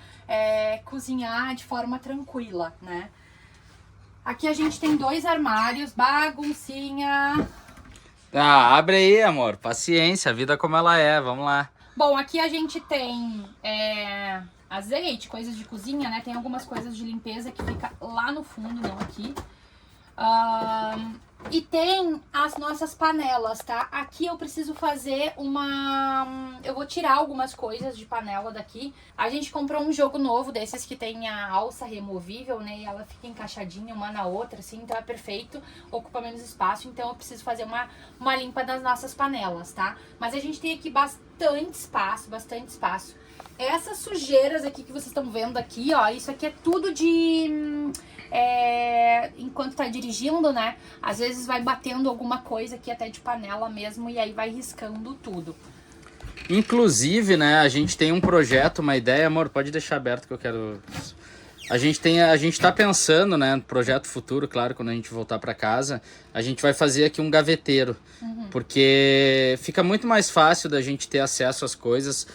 cozinhar de forma tranquila, né? Aqui a gente tem 2 armários, baguncinha... Abre aí, amor. Paciência, a vida como ela é. Vamos lá. Bom, aqui a gente tem azeite, coisas de cozinha, né? Tem algumas coisas de limpeza que fica lá no fundo, não aqui. E tem as nossas panelas, tá? Aqui eu preciso fazer eu vou tirar algumas coisas de panela daqui. A gente comprou um jogo novo desses que tem a alça removível, né? E ela fica encaixadinha uma na outra, assim, então é perfeito. Ocupa menos espaço, então eu preciso fazer uma limpa das nossas panelas, tá? Mas a gente tem aqui bastante espaço, bastante espaço. Essas sujeiras aqui que vocês estão vendo aqui, ó, isso aqui é tudo de... enquanto tá dirigindo, né? Às vezes vai batendo alguma coisa aqui até de panela mesmo e aí vai riscando tudo. Inclusive, né, a gente tem um projeto, uma ideia, amor, pode deixar aberto que eu quero... A gente tá pensando, né, no projeto futuro, claro, quando a gente voltar para casa, a gente vai fazer aqui um gaveteiro, porque fica muito mais fácil da gente ter acesso às coisas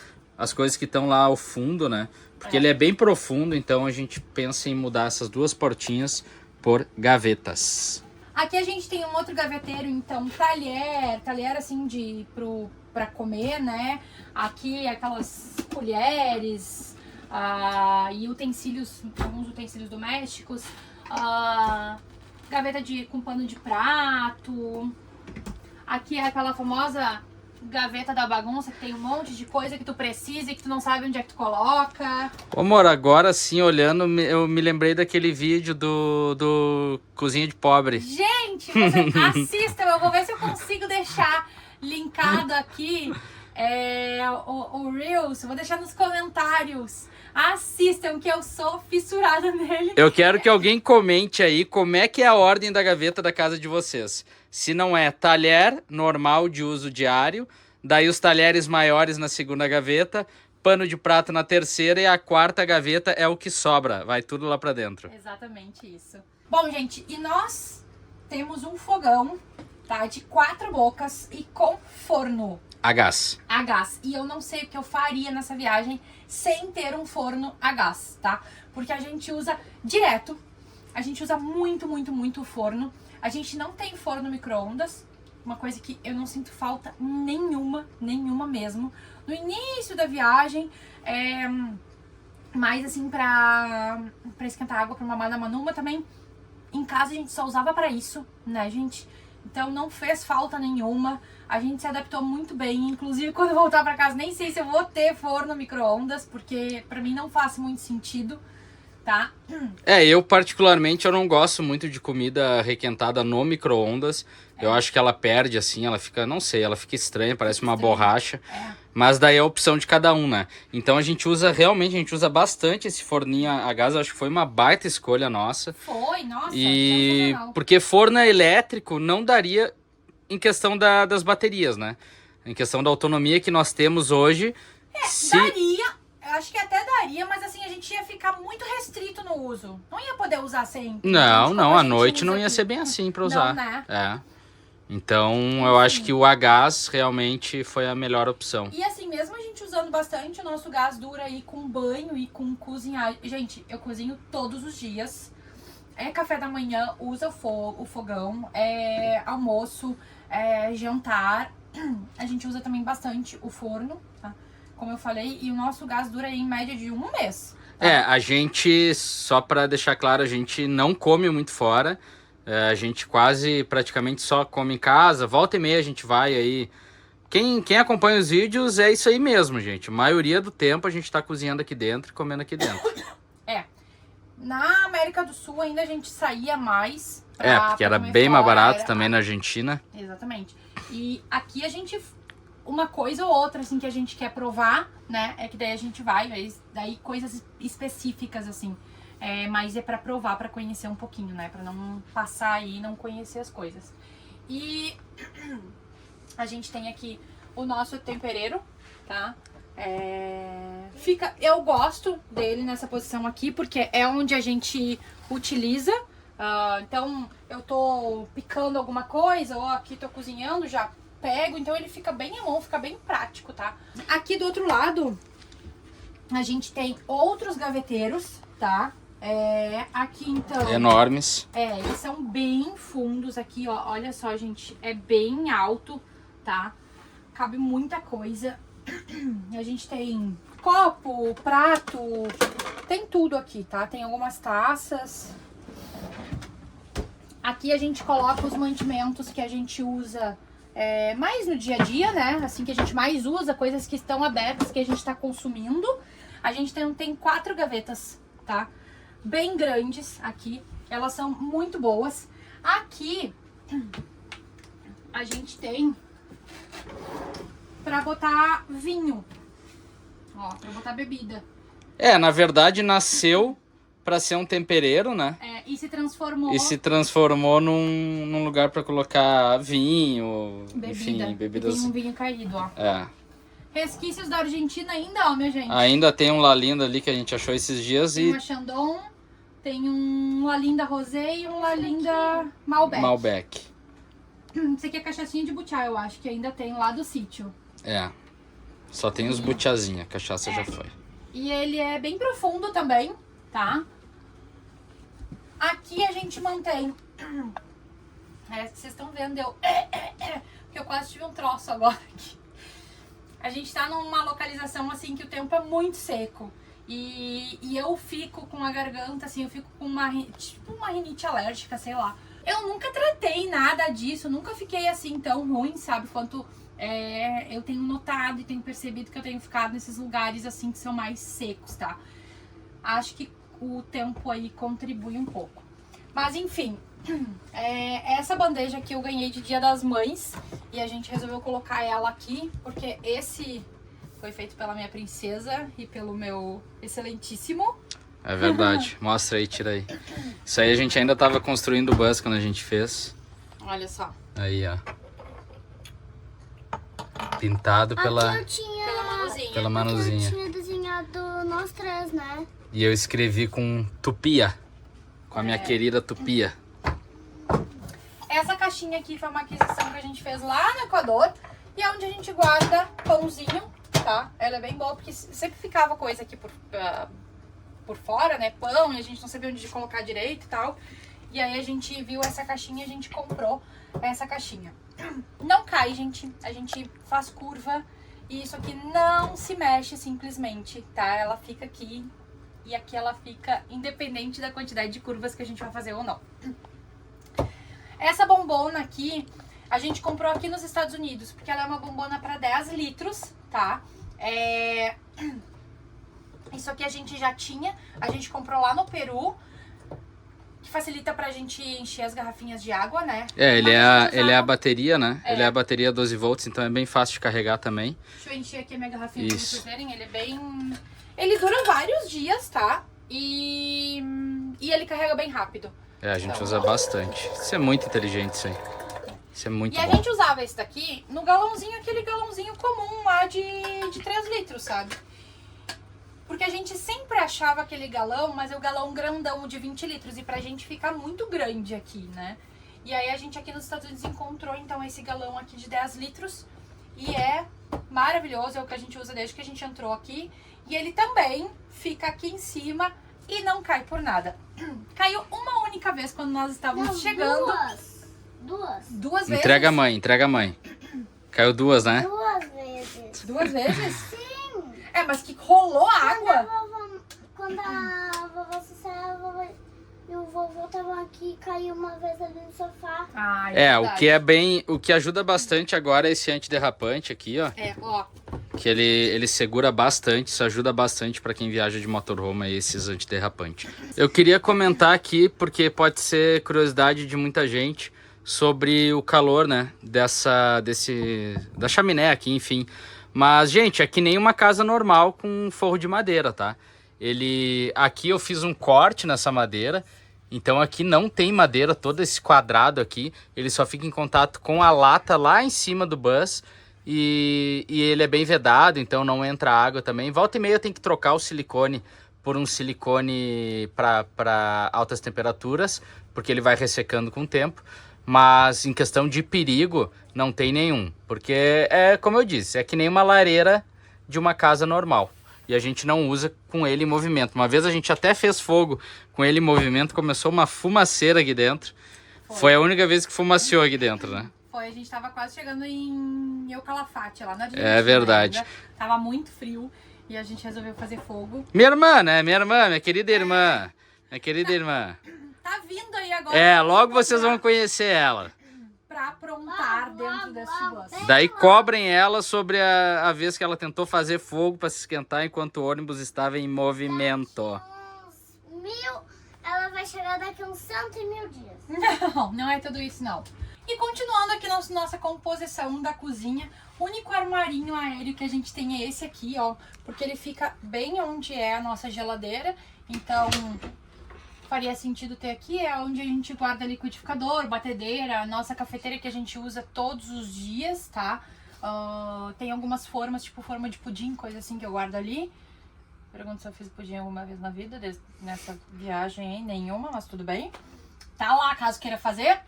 que estão lá ao fundo, né? Porque ele é bem profundo, então a gente pensa em mudar essas duas portinhas por gavetas. Aqui a gente tem um outro gaveteiro, então, talher assim pra comer, né? Aqui aquelas colheres e utensílios, alguns utensílios domésticos, gaveta com pano de prato. Aqui é aquela famosa gaveta da bagunça, que tem um monte de coisa que tu precisa e que tu não sabe onde é que tu coloca. Ô, amor, agora sim, olhando, eu me lembrei daquele vídeo do Cozinha de Pobre. Gente, vocês assistam, eu vou ver se eu consigo deixar linkado aqui o Reels, vou deixar nos comentários. Assistam, que eu sou fissurada nele. Eu quero que alguém comente aí como é que é a ordem da gaveta da casa de vocês. Se não é talher normal de uso diário, daí os talheres maiores na segunda gaveta, pano de prato na terceira e a quarta gaveta é o que sobra. Vai tudo lá pra dentro. Exatamente isso. Bom, gente, e nós temos um fogão, tá? De 4 bocas e com forno. A gás. A gás. E eu não sei o que eu faria nessa viagem sem ter um forno a gás, tá? Porque a gente usa direto, a gente usa muito, muito, muito o forno. A gente não tem forno micro-ondas, uma coisa que eu não sinto falta nenhuma mesmo. No início da viagem, mais assim pra esquentar água pra mamar na Manuma também. Em casa a gente só usava pra isso, né, gente? Então não fez falta nenhuma. A gente se adaptou muito bem. Inclusive, quando eu voltar pra casa, nem sei se eu vou ter forno micro-ondas, porque pra mim não faz muito sentido, tá? Eu particularmente eu não gosto muito de comida requentada no micro-ondas. Eu acho que ela perde, assim, ela fica, não sei, ela fica estranha, parece uma borracha. Mas daí é a opção de cada um, né? Então a gente usa bastante esse forninho a gás. Eu acho que foi uma baita escolha nossa. Foi, nossa, E sensacional. porque forno elétrico não daria em questão das baterias, né? Em questão da autonomia que nós temos hoje. Daria, eu acho que até daria, mas assim, a gente ia ficar muito restrito no uso. Não ia poder usar sempre. Não, à noite não usa ia aqui. ser bem assim pra usar. Não, né? Então, eu acho que o a gás realmente foi a melhor opção. E assim, mesmo a gente usando bastante, o nosso gás dura aí com banho e com cozinhar. Gente, eu cozinho todos os dias. É café da manhã, usa o fogão, almoço, jantar. A gente usa também bastante o forno, tá? Como eu falei, e o nosso gás dura aí em média de 1 mês. Tá? A gente, só pra deixar claro, a gente não come muito fora. A gente praticamente só come em casa. Volta e meia a gente vai aí. Quem acompanha os vídeos é isso aí mesmo, gente. A maioria do tempo a gente tá cozinhando aqui dentro e comendo aqui dentro. Na América do Sul ainda a gente saía mais. Porque era bem mais barato também na Argentina. Exatamente. E aqui a gente... Uma coisa ou outra, assim, que a gente quer provar, né? É que daí a gente vai, daí coisas específicas, assim. Mas é pra provar, pra conhecer um pouquinho, né? Pra não passar aí e não conhecer as coisas. E a gente tem aqui o nosso tempereiro, tá? Eu gosto dele nessa posição aqui, porque é onde a gente utiliza. Então, eu tô picando alguma coisa, ou aqui tô cozinhando, já pego. Então, ele fica bem à mão, fica bem prático, tá? Aqui do outro lado, a gente tem outros gaveteiros, tá? Aqui, então... Enormes. Eles são bem fundos aqui, ó. Olha só, gente, é bem alto, tá? Cabe muita coisa. A gente tem copo, prato, tem tudo aqui, tá? Tem algumas taças. Aqui a gente coloca os mantimentos que a gente usa mais no dia a dia, né? Assim, que a gente mais usa, coisas que estão abertas, que a gente tá consumindo. A gente tem 4 gavetas, tá? Bem grandes aqui. Elas são muito boas. Aqui a gente tem pra botar vinho. Ó, pra botar bebida. Na verdade nasceu pra ser um tempereiro, né? E se transformou... E se transformou num lugar pra colocar vinho, Bebida. enfim, bebidas... Tem um vinho caído, ó. É. Resquícios da Argentina ainda, ó, minha gente. Ainda tem um Lalinda ali que a gente achou esses dias Tem e... uma Chandon, tem um Lalinda Rosé e um Lalinda Malbec. Malbec. Isso aqui é cachaçinha de butiá, eu acho que ainda tem lá do sítio. Só tem os butiazinha, a cachaça já foi. E ele é bem profundo também, tá? Aqui a gente mantém... vocês estão vendo, porque eu quase tive um troço agora aqui. A gente tá numa localização assim que o tempo é muito seco. E eu fico com a garganta, assim, eu fico com uma rinite alérgica, sei lá. Eu nunca tratei nada disso, nunca fiquei assim tão ruim, sabe? Quanto eu tenho notado e tenho percebido que eu tenho ficado nesses lugares assim que são mais secos, tá? Acho que o tempo aí contribui um pouco. Mas enfim, essa bandeja aqui eu ganhei de Dia das Mães e a gente resolveu colocar ela aqui porque esse foi feito pela minha princesa e pelo meu excelentíssimo. É verdade, mostra aí, tira aí. Isso aí a gente ainda tava construindo o bus quando a gente fez. Olha só. Aí, ó. Pintado pela Manuzinha. Pela Manuzinha. Eu tinha desenhado nós 3, né? E eu escrevi com Tupia, com a minha querida Tupia. Essa caixinha aqui foi uma aquisição que a gente fez lá no Equador e é onde a gente guarda pãozinho, tá? Ela é bem boa porque sempre ficava coisa aqui por fora, né? Pão, e a gente não sabia onde colocar direito e tal. E aí a gente viu essa caixinha e a gente comprou essa caixinha. Não cai, gente. A gente faz curva e isso aqui não se mexe simplesmente, tá? Ela fica aqui e aqui ela fica independente da quantidade de curvas que a gente vai fazer ou não. Essa bombona aqui, a gente comprou aqui nos Estados Unidos, porque ela é uma bombona para 10 litros, tá? Isso aqui a gente já tinha, a gente comprou lá no Peru, que facilita pra gente encher as garrafinhas de água, né? Ele é a bateria, né? Ele é a bateria 12 volts, então é bem fácil de carregar também. Deixa eu encher aqui a minha garrafinha pra vocês verem, ele é bem... Ele dura vários dias, tá? E ele carrega bem rápido. A gente usa bastante. Isso é muito inteligente, isso aí. Isso é muito bom. E a gente usava esse daqui no galãozinho, aquele galãozinho comum lá de 3 litros, sabe? Porque a gente sempre achava aquele galão, mas é o galão grandão de 20 litros. E pra gente fica muito grande aqui, né? E aí a gente aqui nos Estados Unidos encontrou, então, esse galão aqui de 10 litros. E é maravilhoso, é o que a gente usa desde que a gente entrou aqui. E ele também fica aqui em cima e não cai por nada. Caiu uma única vez quando nós estávamos chegando. Duas vezes? Entrega a mãe. Caiu 2, né? 2 vezes. 2 vezes? Sim. Mas que rolou água. Quando a vovó Cecília e o vovô estavam aqui, caiu uma vez ali no sofá. O que ajuda bastante agora é esse antiderrapante aqui, ó. Ó. Que ele segura bastante, isso ajuda bastante para quem viaja de motorhome aí, esses antiderrapantes. Eu queria comentar aqui, porque pode ser curiosidade de muita gente, sobre o calor, né, da chaminé aqui, enfim. Mas, gente, é que nem uma casa normal com forro de madeira, tá? Aqui eu fiz um corte nessa madeira, então aqui não tem madeira, todo esse quadrado aqui, ele só fica em contato com a lata lá em cima do bus e ele é bem vedado, então não entra água também. Volta e meia tem que trocar o silicone por um silicone para altas temperaturas, porque ele vai ressecando com o tempo. Mas em questão de perigo, não tem nenhum. Porque como eu disse, é que nem uma lareira de uma casa normal. E a gente não usa com ele em movimento. Uma vez a gente até fez fogo com ele em movimento, começou uma fumaceira aqui dentro. Foi a única vez que fumaciou aqui dentro, né? Foi, a gente tava quase chegando em Eucalafate, lá na Argentina. É verdade. Ainda. Tava muito frio e a gente resolveu fazer fogo. Minha irmã, né? Minha querida irmã. Minha querida irmã. Tá vindo aí agora. Logo vocês vão conhecer ela. Pra aprontar dentro desse bus. Daí cobrem ela sobre a vez que ela tentou fazer fogo para se esquentar enquanto o ônibus estava em movimento. Ela vai chegar daqui uns 100.000 dias. Não é tudo isso não. E continuando aqui nossa composição da cozinha, o único armarinho aéreo que a gente tem é esse aqui, ó. Porque ele fica bem onde é a nossa geladeira. Então, faria sentido ter aqui, é onde a gente guarda liquidificador, batedeira, a nossa cafeteira que a gente usa todos os dias, tá? Tem algumas formas, tipo forma de pudim, coisa assim que eu guardo ali. Pergunto se eu fiz pudim alguma vez na vida, nessa viagem aí, nenhuma, mas tudo bem. Tá lá, caso queira fazer.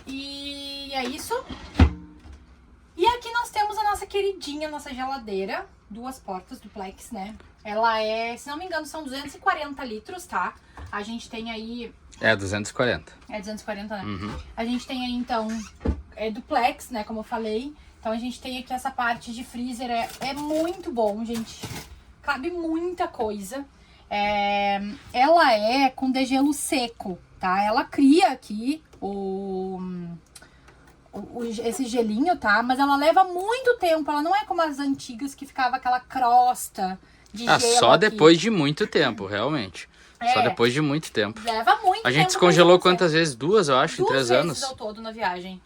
E é isso. E aqui nós temos a nossa queridinha, nossa geladeira. 2 portas, duplex, né? Ela é, se não me engano, são 240 litros, tá? A gente tem aí... 240. É 240, né? Uhum. A gente tem aí, então, duplex, né? Como eu falei. Então a gente tem aqui essa parte de freezer. É muito bom, gente. Cabe muita coisa. Ela é com degelo seco, tá? Ela cria aqui esse gelinho, tá? Mas ela leva muito tempo. Ela não é como as antigas que ficava aquela crosta de gelo Só aqui. depois de muito tempo, realmente. Só depois de muito tempo. Leva muito tempo. A gente descongelou quantas vezes? 2, eu acho, em 3 anos. 2 vezes ao todo na viagem.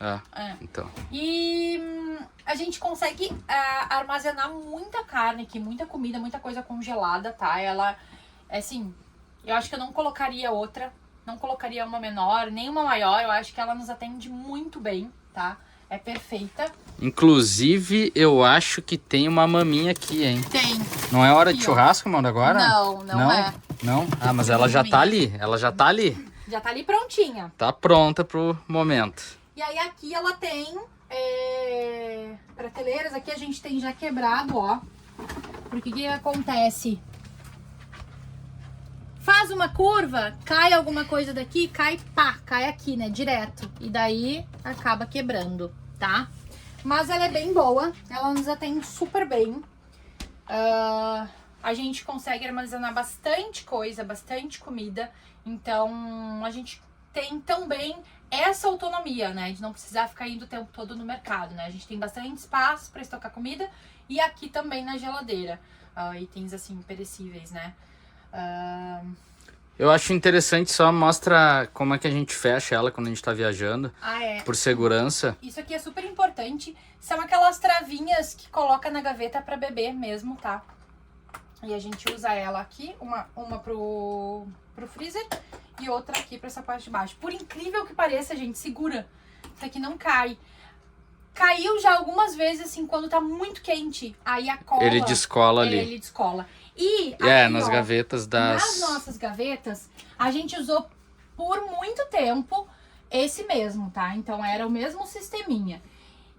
Então. E a gente consegue armazenar muita carne aqui, muita comida, muita coisa congelada, tá? Ela, assim, eu acho que eu não colocaria outra, não colocaria uma menor, nem uma maior. Eu acho que ela nos atende muito bem, tá? É perfeita. Inclusive, eu acho que tem uma maminha aqui, hein? Tem. Não é hora de Aqui, churrasco, mano, agora? Não é. Não? Ah, mas ela já tá ali. Ela já tá ali. Já tá ali prontinha. Tá pronta pro momento. E aí aqui ela tem prateleiras. Aqui a gente tem já quebrado, ó. Porque o que acontece? Faz uma curva, cai alguma coisa daqui, cai aqui, né, direto. E daí acaba quebrando, tá? Mas ela é bem boa, ela nos atende super bem. A gente consegue armazenar bastante coisa, bastante comida. Então, a gente tem também essa autonomia, né? De não precisar ficar indo o tempo todo no mercado, né? A gente tem bastante espaço para estocar comida. E aqui também na geladeira. Itens, assim, perecíveis, né? Eu acho interessante, só mostra como é que a gente fecha ela quando a gente tá viajando. Por segurança. Isso aqui é super importante. São aquelas travinhas que coloca na gaveta para beber mesmo, tá? E a gente usa ela aqui, uma pro freezer e outra aqui pra essa parte de baixo. Por incrível que pareça, gente, segura. Isso aqui não cai. Caiu já algumas vezes, assim, quando tá muito quente. Aí a cola... Ele descola ali. Ele descola. E aqui, nas gavetas das... Nas nossas gavetas, a gente usou por muito tempo esse mesmo, tá? Então era o mesmo sisteminha.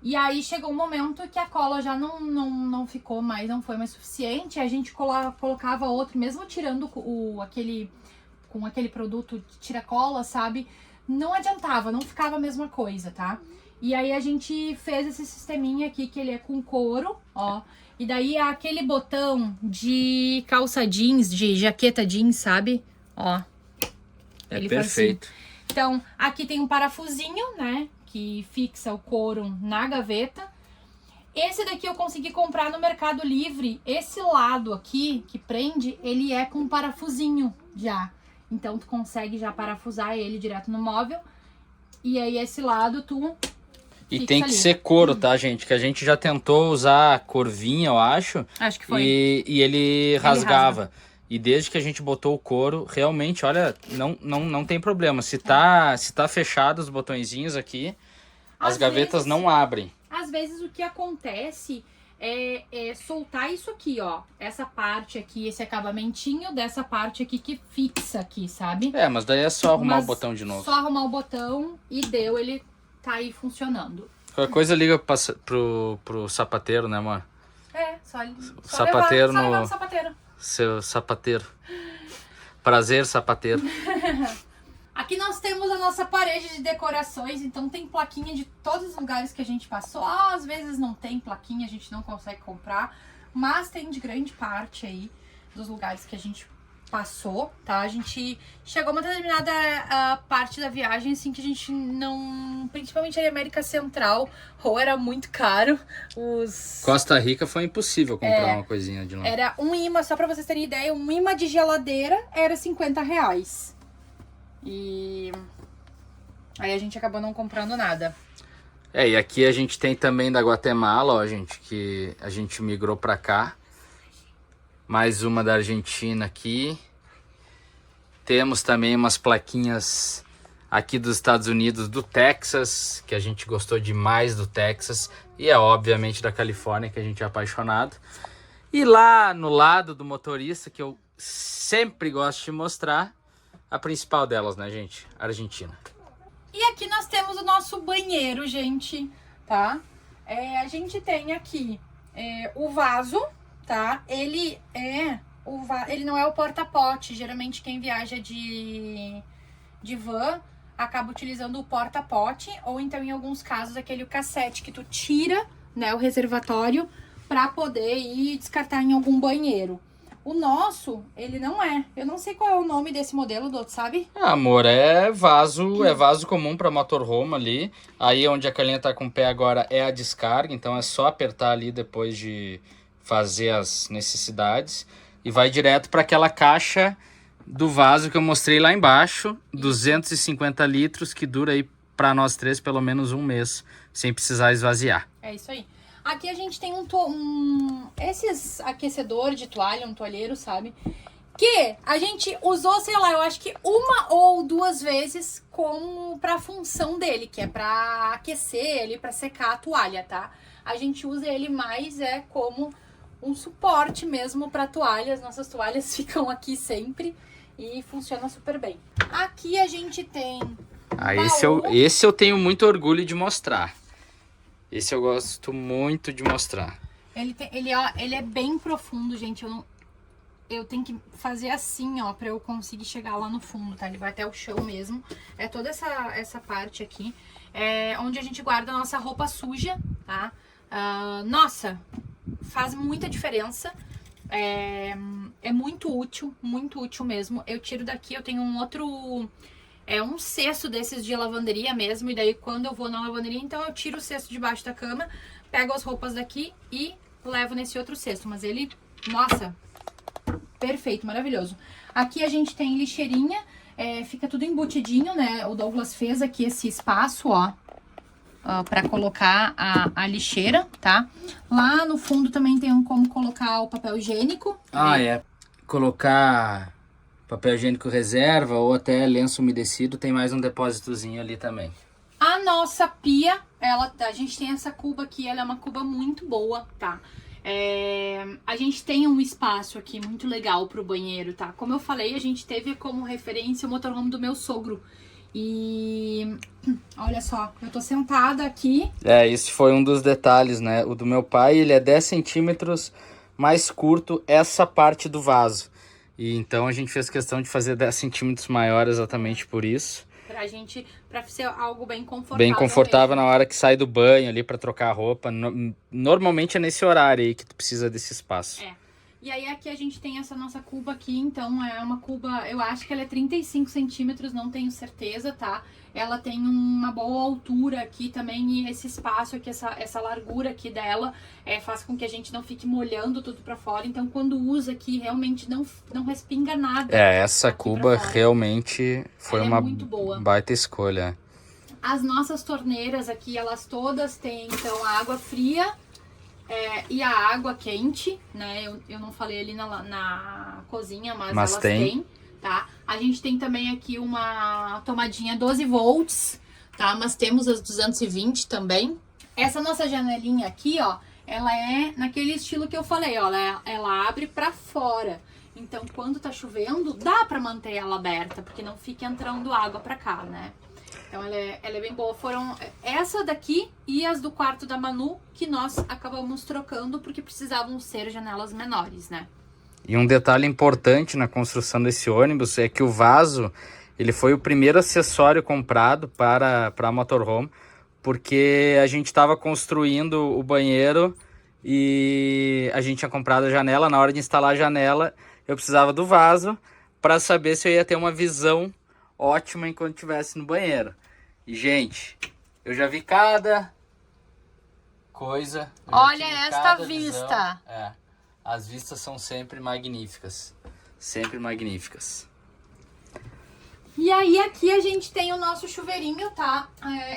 E aí chegou um momento que a cola já não ficou mais, não foi mais suficiente. A gente colocava outro, mesmo tirando com aquele produto de tira-cola, sabe? Não adiantava, não ficava a mesma coisa, tá? E aí a gente fez esse sisteminha aqui, que ele é com couro, ó. E daí aquele botão de calça jeans, de jaqueta jeans, sabe? Ó. Ele perfeito. Assim. Então, aqui tem um parafusinho, né? Que fixa o couro na gaveta. Esse daqui eu consegui comprar no Mercado Livre. Esse lado aqui, que prende, ele é com parafusinho já. Então, tu consegue já parafusar ele direto no móvel. E aí, esse lado, tu... E tem que ser couro, tá, gente? Que a gente já tentou usar corvinha, eu acho. Acho que foi. E ele rasgava. E desde que a gente botou o couro, realmente, olha, não tem problema. Se tá fechado os botõezinhos aqui, as gavetas não abrem. Às vezes o que acontece é soltar isso aqui, ó. Essa parte aqui, esse acabamentinho dessa parte aqui que fixa aqui, sabe? Mas daí é só arrumar o botão de novo. Só arrumar o botão e deu, ele tá aí funcionando. Qualquer coisa liga pro sapateiro, né, amor? Só sapateiro levar no sapateiro. Seu sapateiro. Prazer, sapateiro. Aqui nós temos a nossa parede de decorações, então tem plaquinha de todos os lugares que a gente passou. Às vezes não tem plaquinha, a gente não consegue comprar, mas tem de grande parte aí dos lugares que a gente passou, tá? A gente chegou a uma determinada parte da viagem, assim, que a gente não... Principalmente a América Central, ou era muito caro, Costa Rica foi impossível comprar uma coisinha de lá. Era um imã, só pra vocês terem ideia, um imã de geladeira era R$50. E... aí a gente acabou não comprando nada. E aqui a gente tem também da Guatemala, ó, gente, que a gente migrou pra cá. Mais uma da Argentina aqui. Temos também umas plaquinhas aqui dos Estados Unidos, do Texas, que a gente gostou demais do Texas. E obviamente da Califórnia, que a gente é apaixonado. E lá no lado do motorista, que eu sempre gosto de mostrar, a principal delas, né, gente? A Argentina. E aqui nós temos o nosso banheiro, gente, tá? A gente tem aqui o vaso, tá? Ele não é o porta-pote. Geralmente quem viaja de van acaba utilizando o porta-pote, ou então em alguns casos aquele cassete que tu tira, né, o reservatório, pra poder ir descartar em algum banheiro. O nosso, ele não é. Eu não sei qual é o nome desse modelo, Doutor, sabe? Amor, é vaso comum para motorhome ali. Aí onde a Carlinha tá com o pé agora é a descarga, então é só apertar ali depois de fazer as necessidades. E vai direto para aquela caixa do vaso que eu mostrei lá embaixo, 250 litros, que dura aí para nós três pelo menos um mês, sem precisar esvaziar. É isso aí. Aqui a gente tem esses aquecedores de toalha, um toalheiro, sabe? Que a gente usou, sei lá, eu acho que uma ou duas vezes como pra função dele, que é pra aquecer ele, pra secar a toalha, tá? A gente usa ele mais como um suporte mesmo pra toalha. As nossas toalhas ficam aqui sempre e funciona super bem. Aqui a gente tem esse eu tenho muito orgulho de mostrar. Esse eu gosto muito de mostrar. Ele é bem profundo, gente. Eu tenho que fazer assim, ó, pra eu conseguir chegar lá no fundo, tá? Ele vai até o chão mesmo. É toda essa parte aqui. É onde a gente guarda a nossa roupa suja, tá? Nossa, faz muita diferença. É muito útil mesmo. Eu tiro daqui, eu tenho um outro... um cesto desses de lavanderia mesmo, e daí quando eu vou na lavanderia, então eu tiro o cesto debaixo da cama, pego as roupas daqui e levo nesse outro cesto. Mas ele, nossa, perfeito, maravilhoso. Aqui a gente tem lixeirinha, fica tudo embutidinho, né? O Douglas fez aqui esse espaço, ó, pra colocar a lixeira, tá? Lá no fundo também tem como colocar o papel higiênico. Colocar... papel higiênico reserva ou até lenço umedecido, tem mais um depósitozinho ali também. A nossa pia, a gente tem essa cuba aqui, ela é uma cuba muito boa, tá? A gente tem um espaço aqui muito legal pro banheiro, tá? Como eu falei, a gente teve como referência o motorhome do meu sogro. E olha só, eu tô sentada aqui. Esse foi um dos detalhes, né? O do meu pai, ele é 10 centímetros mais curto essa parte do vaso. E então a gente fez questão de fazer 10 centímetros maior exatamente por isso. Pra ser algo bem confortável. Bem confortável mesmo. Na hora que sai do banho ali pra trocar a roupa. Normalmente é nesse horário aí que tu precisa desse espaço. E aí aqui a gente tem essa nossa cuba aqui, então é uma cuba, eu acho que ela é 35 centímetros, não tenho certeza, tá? Ela tem uma boa altura aqui também, e esse espaço aqui, essa largura aqui dela, faz com que a gente não fique molhando tudo pra fora. Então quando usa aqui, realmente não respinga nada. Essa cuba realmente foi uma muito boa. Baita escolha. As nossas torneiras aqui, elas todas têm, então, a água fria e a água quente, né? Eu não falei ali na cozinha, mas elas têm, tá? A gente tem também aqui uma tomadinha 12 volts, tá? Mas temos as 220 também. Essa nossa janelinha aqui, ó, ela é naquele estilo que eu falei, ó, ela abre pra fora. Então, quando tá chovendo, dá pra manter ela aberta, porque não fica entrando água pra cá, né? Então ela é bem boa. Foram essa daqui e as do quarto da Manu que nós acabamos trocando porque precisavam ser janelas menores, né? E um detalhe importante na construção desse ônibus é que o vaso, ele foi o primeiro acessório comprado para a motorhome, porque a gente estava construindo o banheiro e a gente tinha comprado a janela. Na hora de instalar a janela, eu precisava do vaso, para saber se eu ia ter uma visão ótima enquanto estivesse no banheiro. E, gente, eu já vi cada coisa. Olha esta vista. As vistas são sempre magníficas. Sempre magníficas. E aí aqui a gente tem o nosso chuveirinho, tá?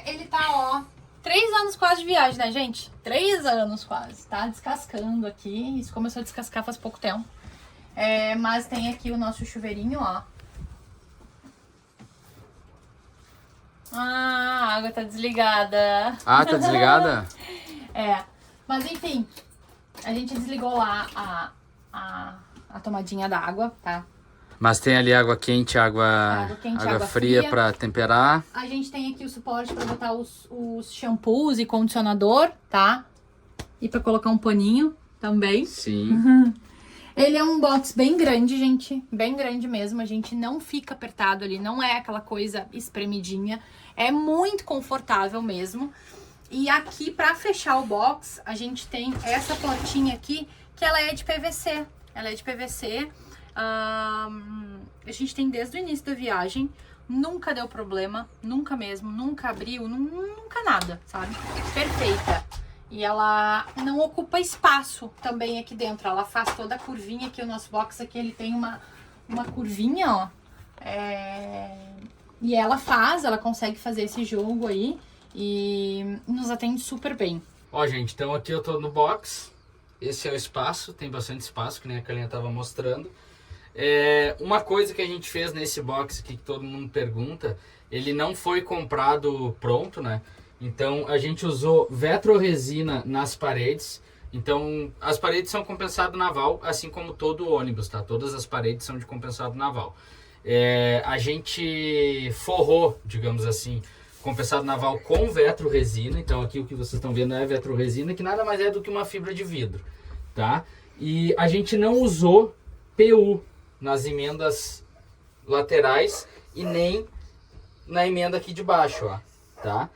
Ele tá, ó, 3 anos quase de viagem, né, gente? 3 anos quase, tá? Descascando aqui. Isso começou a descascar faz pouco tempo. Mas tem aqui o nosso chuveirinho, ó. Ah, a água tá desligada. Ah, tá desligada? Mas enfim, a gente desligou lá a tomadinha da água, tá? Mas tem ali água quente, água fria para temperar. A gente tem aqui o suporte para botar os shampoos e condicionador, tá? E para colocar um paninho também. Sim. Ele é um box bem grande, gente. Bem grande mesmo. A gente não fica apertado ali. Não é aquela coisa espremidinha. É muito confortável mesmo. E aqui, para fechar o box, a gente tem essa portinha aqui, que ela é de PVC. Ela é de PVC. A gente tem desde o início da viagem. Nunca deu problema. Nunca mesmo. Nunca abriu. Nunca nada, sabe? Perfeita. E ela não ocupa espaço também aqui dentro. Ela faz toda a curvinha aqui. O nosso box aqui, ele tem uma curvinha, ó. E ela consegue fazer esse jogo aí. E nos atende super bem. Ó, gente, então aqui eu tô no box. Esse é o espaço. Tem bastante espaço, que nem a Carlinha tava mostrando. Uma coisa que a gente fez nesse box aqui, que todo mundo pergunta, ele não foi comprado pronto, né? Então a gente usou vetroresina nas paredes. Então as paredes são compensado naval, assim como todo o ônibus, tá? Todas as paredes são de compensado naval. A gente forrou, digamos assim, compensado naval com vetroresina. Então aqui o que vocês estão vendo é vetroresina, que nada mais é do que uma fibra de vidro, tá? E a gente não usou PU nas emendas laterais e nem na emenda aqui de baixo, ó, tá?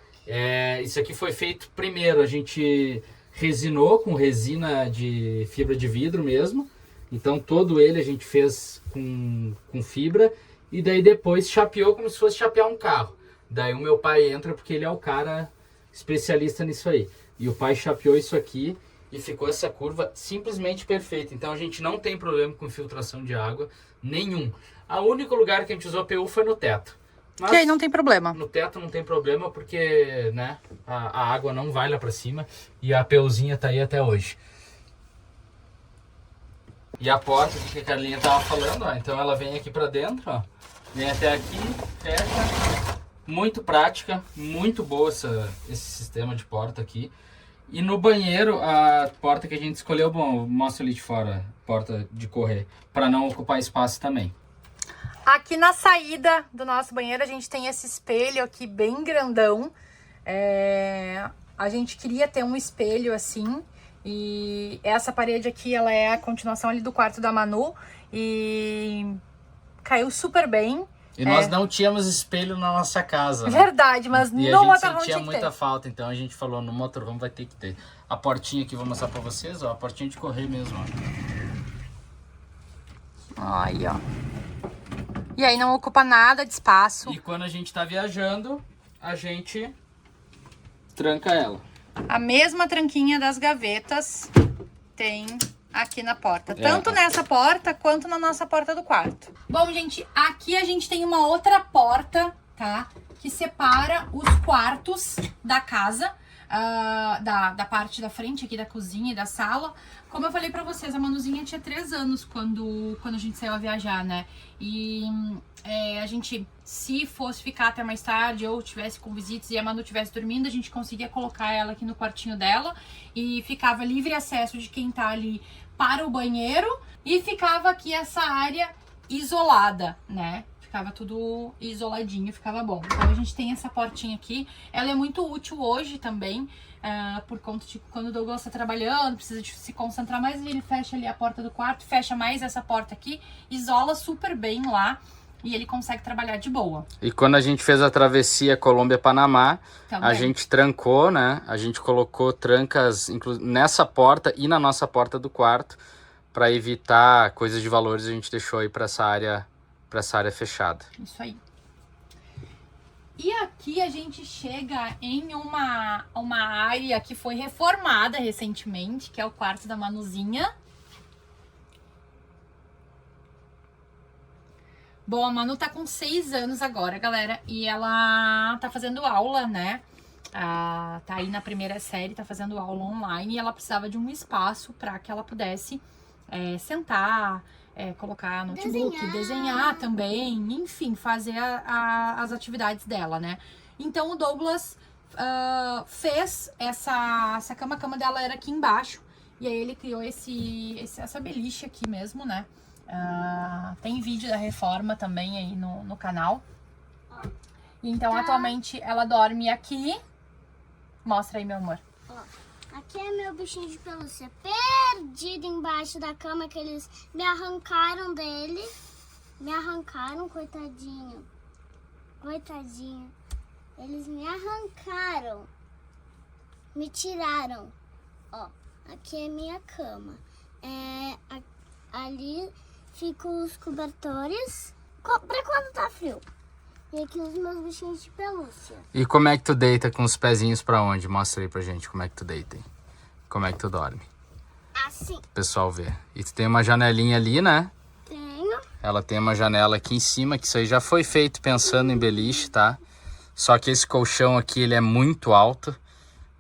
Isso aqui foi feito primeiro, a gente resinou com resina de fibra de vidro mesmo. Então todo ele a gente fez com fibra e daí depois chapeou como se fosse chapear um carro. Daí o meu pai entra porque ele é o cara especialista nisso aí. E o pai chapeou isso aqui e ficou essa curva simplesmente perfeita. Então a gente não tem problema com infiltração de água nenhum. O único lugar que a gente usou PU foi no teto. Mas que aí não tem problema. No teto não tem problema porque, né, a água não vai lá pra cima e a PUzinha tá aí até hoje. E a porta que a Carlinha tava falando, ó, então ela vem aqui pra dentro, ó, vem até aqui, fecha. Muito prática, muito boa esse sistema de porta aqui. E no banheiro, a porta que a gente escolheu, bom, mostra ali de fora, porta de correr, para não ocupar espaço também. Aqui na saída do nosso banheiro a gente tem esse espelho aqui bem grandão. A gente queria ter um espelho assim. E essa parede aqui, ela é a continuação ali do quarto da Manu. E caiu super bem. E nós não tínhamos espelho na nossa casa, né? Verdade, mas e no motorhome tinha que ter. sentia muita falta, então a gente falou, no motorhome vai ter que ter. A portinha aqui, vou mostrar pra vocês, ó, a portinha de correr mesmo, ó. Aí, ó. E aí não ocupa nada de espaço. E quando a gente tá viajando, a gente tranca ela. A mesma tranquinha das gavetas tem aqui na porta. Tanto nessa porta, quanto na nossa porta do quarto. Bom, gente, aqui a gente tem uma outra porta, tá? Que separa os quartos da casa, da parte da frente aqui da cozinha e da sala. Como eu falei pra vocês, a Manuzinha tinha 3 anos quando a gente saiu a viajar, né? E a gente, se fosse ficar até mais tarde ou tivesse com visitas e a Manu estivesse dormindo, a gente conseguia colocar ela aqui no quartinho dela e ficava livre acesso de quem tá ali para o banheiro e ficava aqui essa área isolada, né? Ficava tudo isoladinho, ficava bom. Então a gente tem essa portinha aqui, ela é muito útil hoje também, por conta de quando o Douglas tá trabalhando, precisa de se concentrar mais, ele fecha ali a porta do quarto, fecha mais essa porta aqui, isola super bem lá e ele consegue trabalhar de boa. E quando a gente fez a travessia Colômbia-Panamá, a gente trancou, né? A gente colocou trancas nessa porta e na nossa porta do quarto, para evitar coisas de valores, a gente deixou aí para essa área para essa área fechada. Isso aí. E aqui a gente chega em uma área que foi reformada recentemente, que é o quarto da Manuzinha. Bom, a Manu tá com 6 anos agora, galera, e ela tá fazendo aula, né? Tá aí na primeira série, tá fazendo aula online, e ela precisava de um espaço para que ela pudesse sentar, colocar notebook, desenhar também, enfim, fazer as atividades dela, né? Então o Douglas fez essa cama, a cama dela era aqui embaixo, e aí ele criou essa beliche aqui mesmo, né? Tem vídeo da reforma também aí no canal. Então atualmente ela dorme aqui. Mostra aí, meu amor. Aqui é meu bichinho de pelúcia perdido embaixo da cama, que eles me arrancaram dele. Me arrancaram, coitadinho. Coitadinho. Eles me arrancaram. Me tiraram. Ó, aqui é minha cama. Ali ficam os cobertores pra quando tá frio. E aqui os meus bichinhos de pelúcia. E como é que tu deita com os pezinhos pra onde? Mostra aí pra gente como é que tu deita, hein? Como é que tu dorme? Assim. O pessoal vê. E tu tem uma janelinha ali, né? Tenho. Ela tem uma janela aqui em cima, que isso aí já foi feito pensando em beliche, tá? Só que esse colchão aqui, ele é muito alto.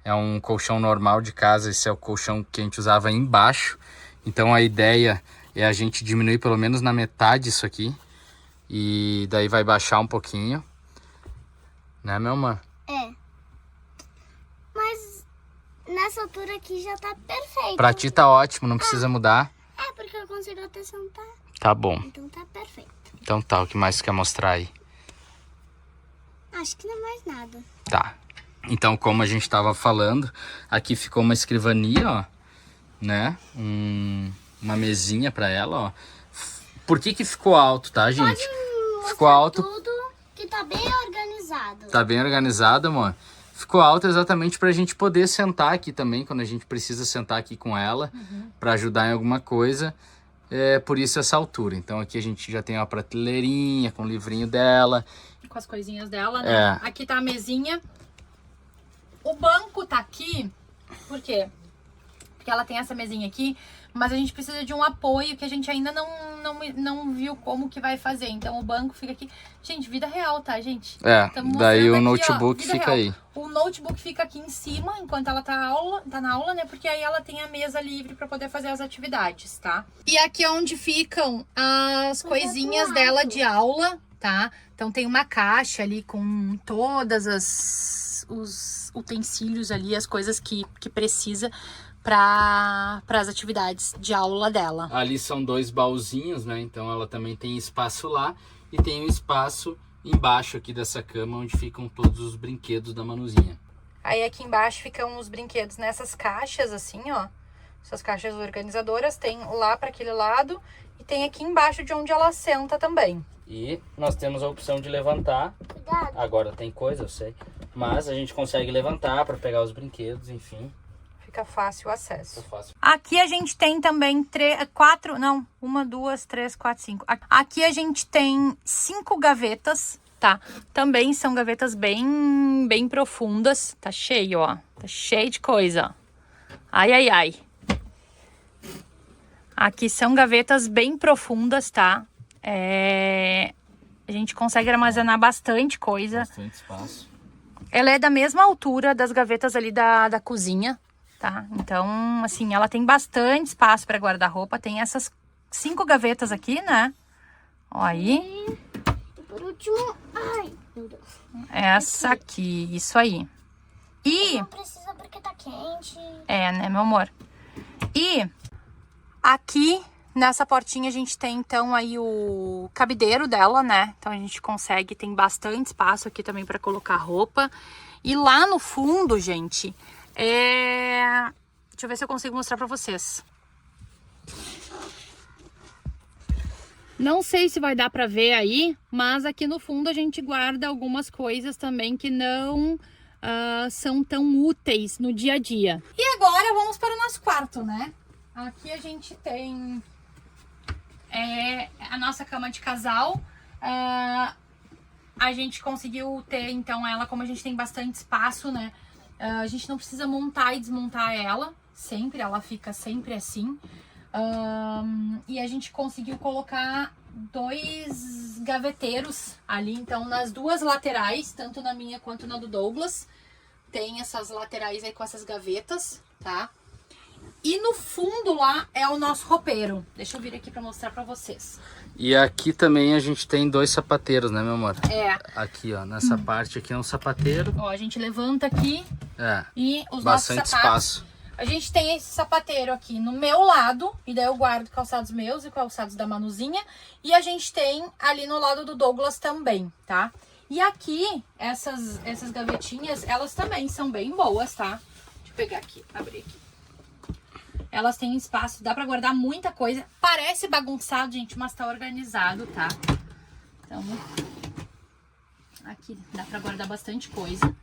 É um colchão normal de casa, esse é o colchão que a gente usava embaixo. Então a ideia é a gente diminuir pelo menos na metade isso aqui. E daí vai baixar um pouquinho. Né, meu amor? Mas nessa altura aqui já tá perfeito. Pra ti tá ótimo, não precisa mudar. Porque eu consigo até sentar. Tá bom. Então tá perfeito. Então tá, o que mais tu quer mostrar aí? Acho que não é mais nada. Tá. Então, como a gente tava falando, aqui ficou uma escrivania, ó. Né? Uma mesinha pra ela, ó. Por que ficou alto, tá, gente? Ficou alto. Tudo que tá bem organizado. Tá bem organizado, amor. Ficou alto exatamente pra gente poder sentar aqui também, quando a gente precisa sentar aqui com ela, pra ajudar em alguma coisa. Por isso essa altura. Então aqui a gente já tem uma prateleirinha com o livrinho dela. Com as coisinhas dela, né? Aqui tá a mesinha. O banco tá aqui, por quê? Porque ela tem essa mesinha aqui, mas a gente precisa de um apoio que a gente ainda não viu como que vai fazer. Então o banco fica aqui. Gente, vida real, tá, gente? Daí o aqui, notebook fica real. aí. O notebook fica aqui em cima, enquanto ela tá na aula, né? Porque aí ela tem a mesa livre pra poder fazer as atividades, tá? E aqui é onde ficam as coisinhas dela de aula, tá? Então tem uma caixa ali com todas os utensílios ali, as coisas que precisa para as atividades de aula dela. Ali são 2 baúzinhos, né? Então ela também tem espaço lá e tem um espaço embaixo aqui dessa cama onde ficam todos os brinquedos da Manuzinha. Aí aqui embaixo ficam os brinquedos nessas caixas assim, ó. Essas caixas organizadoras, tem lá para aquele lado e tem aqui embaixo de onde ela senta também. E nós temos a opção de levantar. Cuidado. Agora tem coisa, eu sei. Mas a gente consegue levantar para pegar os brinquedos, enfim. Fica fácil o acesso. Aqui a gente tem também 1, 2, 3, 4, 5. Aqui a gente tem 5 gavetas, tá? Também são gavetas bem profundas. Tá cheio, ó. Tá cheio de coisa. Ai, ai, ai. Aqui são gavetas bem profundas, tá? A gente consegue armazenar bastante coisa. Bastante espaço. Ela é da mesma altura das gavetas ali da cozinha, tá? Então, assim, ela tem bastante espaço para guardar roupa. Tem essas 5 gavetas aqui, né? Ó aí. E por último, ai, meu Deus. Essa aqui, isso aí. E... Não precisa porque tá quente. né, meu amor? E aqui... Nessa portinha a gente tem, então, aí o cabideiro dela, né? Então a gente consegue, tem bastante espaço aqui também para colocar roupa. E lá no fundo, gente, deixa eu ver se eu consigo mostrar para vocês. Não sei se vai dar para ver aí, mas aqui no fundo a gente guarda algumas coisas também que não são tão úteis no dia a dia. E agora vamos para o nosso quarto, né? Aqui a gente tem... a nossa cama de casal. A gente conseguiu ter, então, ela, como a gente tem bastante espaço, né? A gente não precisa montar e desmontar ela, sempre, ela fica sempre assim. E a gente conseguiu colocar 2 gaveteiros ali, então, nas 2 laterais, tanto na minha quanto na do Douglas. Tem essas laterais aí com essas gavetas, tá? E no fundo lá é o nosso roupeiro. Deixa eu vir aqui pra mostrar pra vocês. E aqui também a gente tem 2 sapateiros, né, meu amor? É. Aqui, ó, nessa parte aqui é um sapateiro. Ó, a gente levanta aqui e os bastante nossos sapatos. espaço. A gente tem esse sapateiro aqui no meu lado, e daí eu guardo calçados meus e calçados da Manuzinha. E a gente tem ali no lado do Douglas também, tá? E aqui, essas gavetinhas, elas também são bem boas, tá? Deixa eu pegar aqui, abrir aqui. Elas têm espaço, dá pra guardar muita coisa. Parece bagunçado, gente, mas tá organizado, tá? Então, aqui dá pra guardar bastante coisa.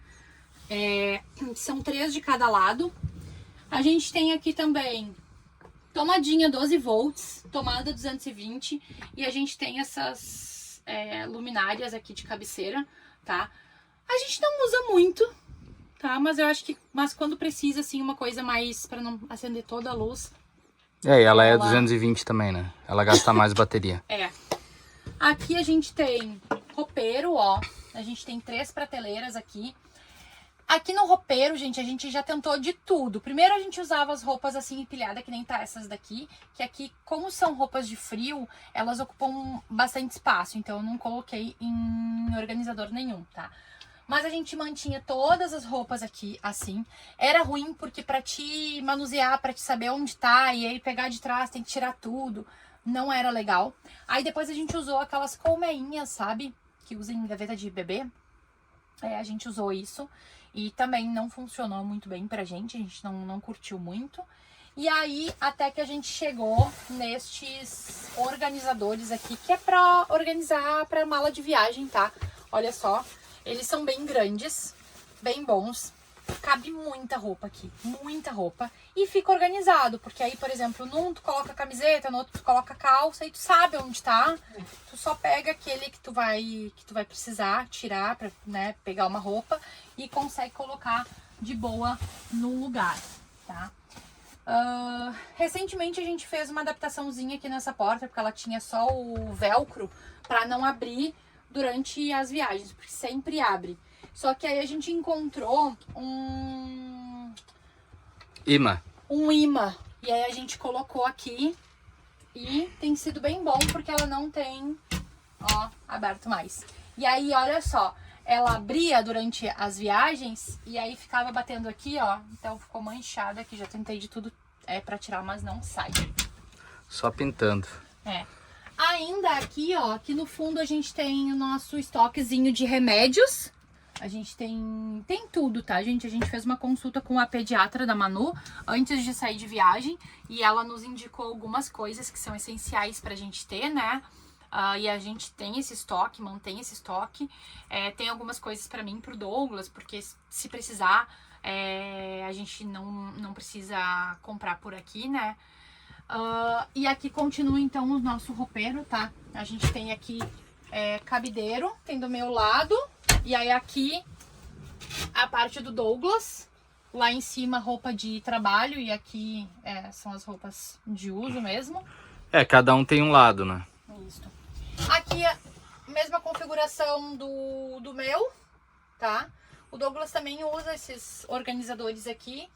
São 3 de cada lado. A gente tem aqui também tomadinha 12 volts, tomada 220. E a gente tem essas luminárias aqui de cabeceira, tá? A gente não usa muito, tá? Mas eu acho que quando precisa, assim, uma coisa mais pra não acender toda a luz. E ela é 220 também, né? Ela gasta mais bateria. Aqui a gente tem roupeiro, ó. A gente tem 3 prateleiras aqui. Aqui no roupeiro, gente, a gente já tentou de tudo. Primeiro a gente usava as roupas assim empilhadas, que nem tá essas daqui. Que aqui, como são roupas de frio, elas ocupam bastante espaço. Então eu não coloquei em organizador nenhum, tá? Mas a gente mantinha todas as roupas aqui assim. Era ruim porque pra te manusear, pra te saber onde tá, e aí pegar de trás, tem que tirar tudo. Não era legal. Aí depois a gente usou aquelas colmeinhas, sabe? Que usam em gaveta de bebê. A gente usou isso. E também não funcionou muito bem pra gente. A gente não curtiu muito. E aí, até que a gente chegou nestes organizadores aqui, que é pra organizar pra mala de viagem, tá? Olha só. Eles são bem grandes, bem bons. Cabe muita roupa aqui, muita roupa. E fica organizado, porque aí, por exemplo, num tu coloca camiseta, no outro tu coloca calça e tu sabe onde tá. Tu só pega aquele que tu vai precisar tirar pra, né, pegar uma roupa e consegue colocar de boa no lugar, tá? Recentemente a gente fez uma adaptaçãozinha aqui nessa porta, porque ela tinha só o velcro pra não abrir durante as viagens, porque sempre abre. Só que aí a gente encontrou um imã. E aí a gente colocou aqui e tem sido bem bom porque ela não tem, ó, aberto mais. E aí, olha só, ela abria durante as viagens e aí ficava batendo aqui, ó. Então ficou manchada aqui, já tentei de tudo pra tirar, mas não sai. Só pintando. Ainda aqui, ó, aqui no fundo a gente tem o nosso estoquezinho de remédios. A gente tem tudo, tá, gente? A gente fez uma consulta com a pediatra da Manu antes de sair de viagem e ela nos indicou algumas coisas que são essenciais pra gente ter, né? E a gente tem esse estoque, mantém esse estoque. Tem algumas coisas pra mim e pro Douglas, porque se precisar, a gente não precisa comprar por aqui, né? E aqui continua então o nosso roupeiro, tá? A gente tem aqui cabideiro, tem do meu lado. E aí aqui a parte do Douglas, lá em cima roupa de trabalho e aqui são as roupas de uso mesmo. Cada um tem um lado, né? Isso. Aqui a mesma configuração do meu, tá? O Douglas também usa esses organizadores aqui,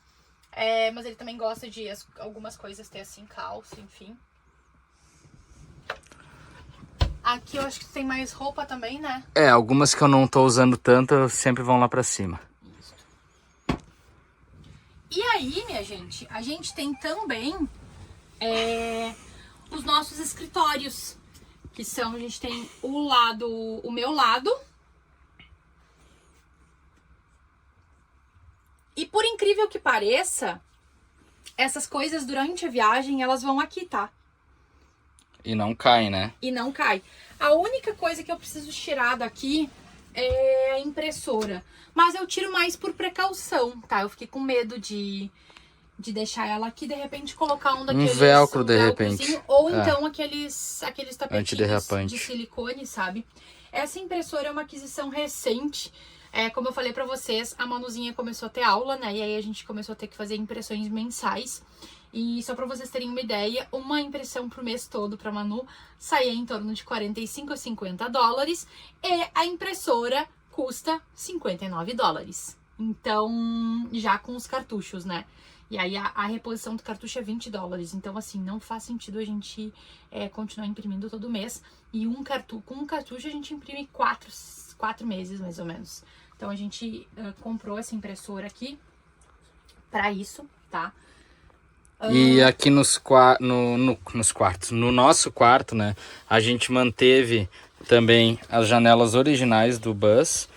mas ele também gosta de algumas coisas ter assim, calça, enfim. Aqui eu acho que tem mais roupa também, né? Algumas que eu não tô usando tanto, sempre vão lá pra cima. Isso. E aí, minha gente, a gente tem também os nossos escritórios. Que são, a gente tem o meu lado. E por incrível que pareça, essas coisas durante a viagem, elas vão aqui, tá? E não cai, né? E não cai. A única coisa que eu preciso tirar daqui é a impressora. Mas eu tiro mais por precaução, tá? Eu fiquei com medo de de deixar ela aqui, de repente colocar um daqueles... velcro, de repente. Ou então aqueles tapetinhos antiderrapante de silicone, sabe? Essa impressora é uma aquisição recente. Como eu falei pra vocês, a Manuzinha começou a ter aula, né? E aí a gente começou a ter que fazer impressões mensais. E só pra vocês terem uma ideia, uma impressão pro mês todo pra Manu saía em torno de 45 a 50 dólares. E a impressora custa 59 dólares. Então, já com os cartuchos, né? E aí a reposição do cartucho é 20 dólares. Então, assim, não faz sentido a gente continuar imprimindo todo mês. E com um cartucho a gente imprime 4 meses, mais ou menos. Então, a gente comprou essa impressora aqui pra isso, tá? E aqui nos quartos, no nosso quarto, né? A gente manteve também as janelas originais do Buzz.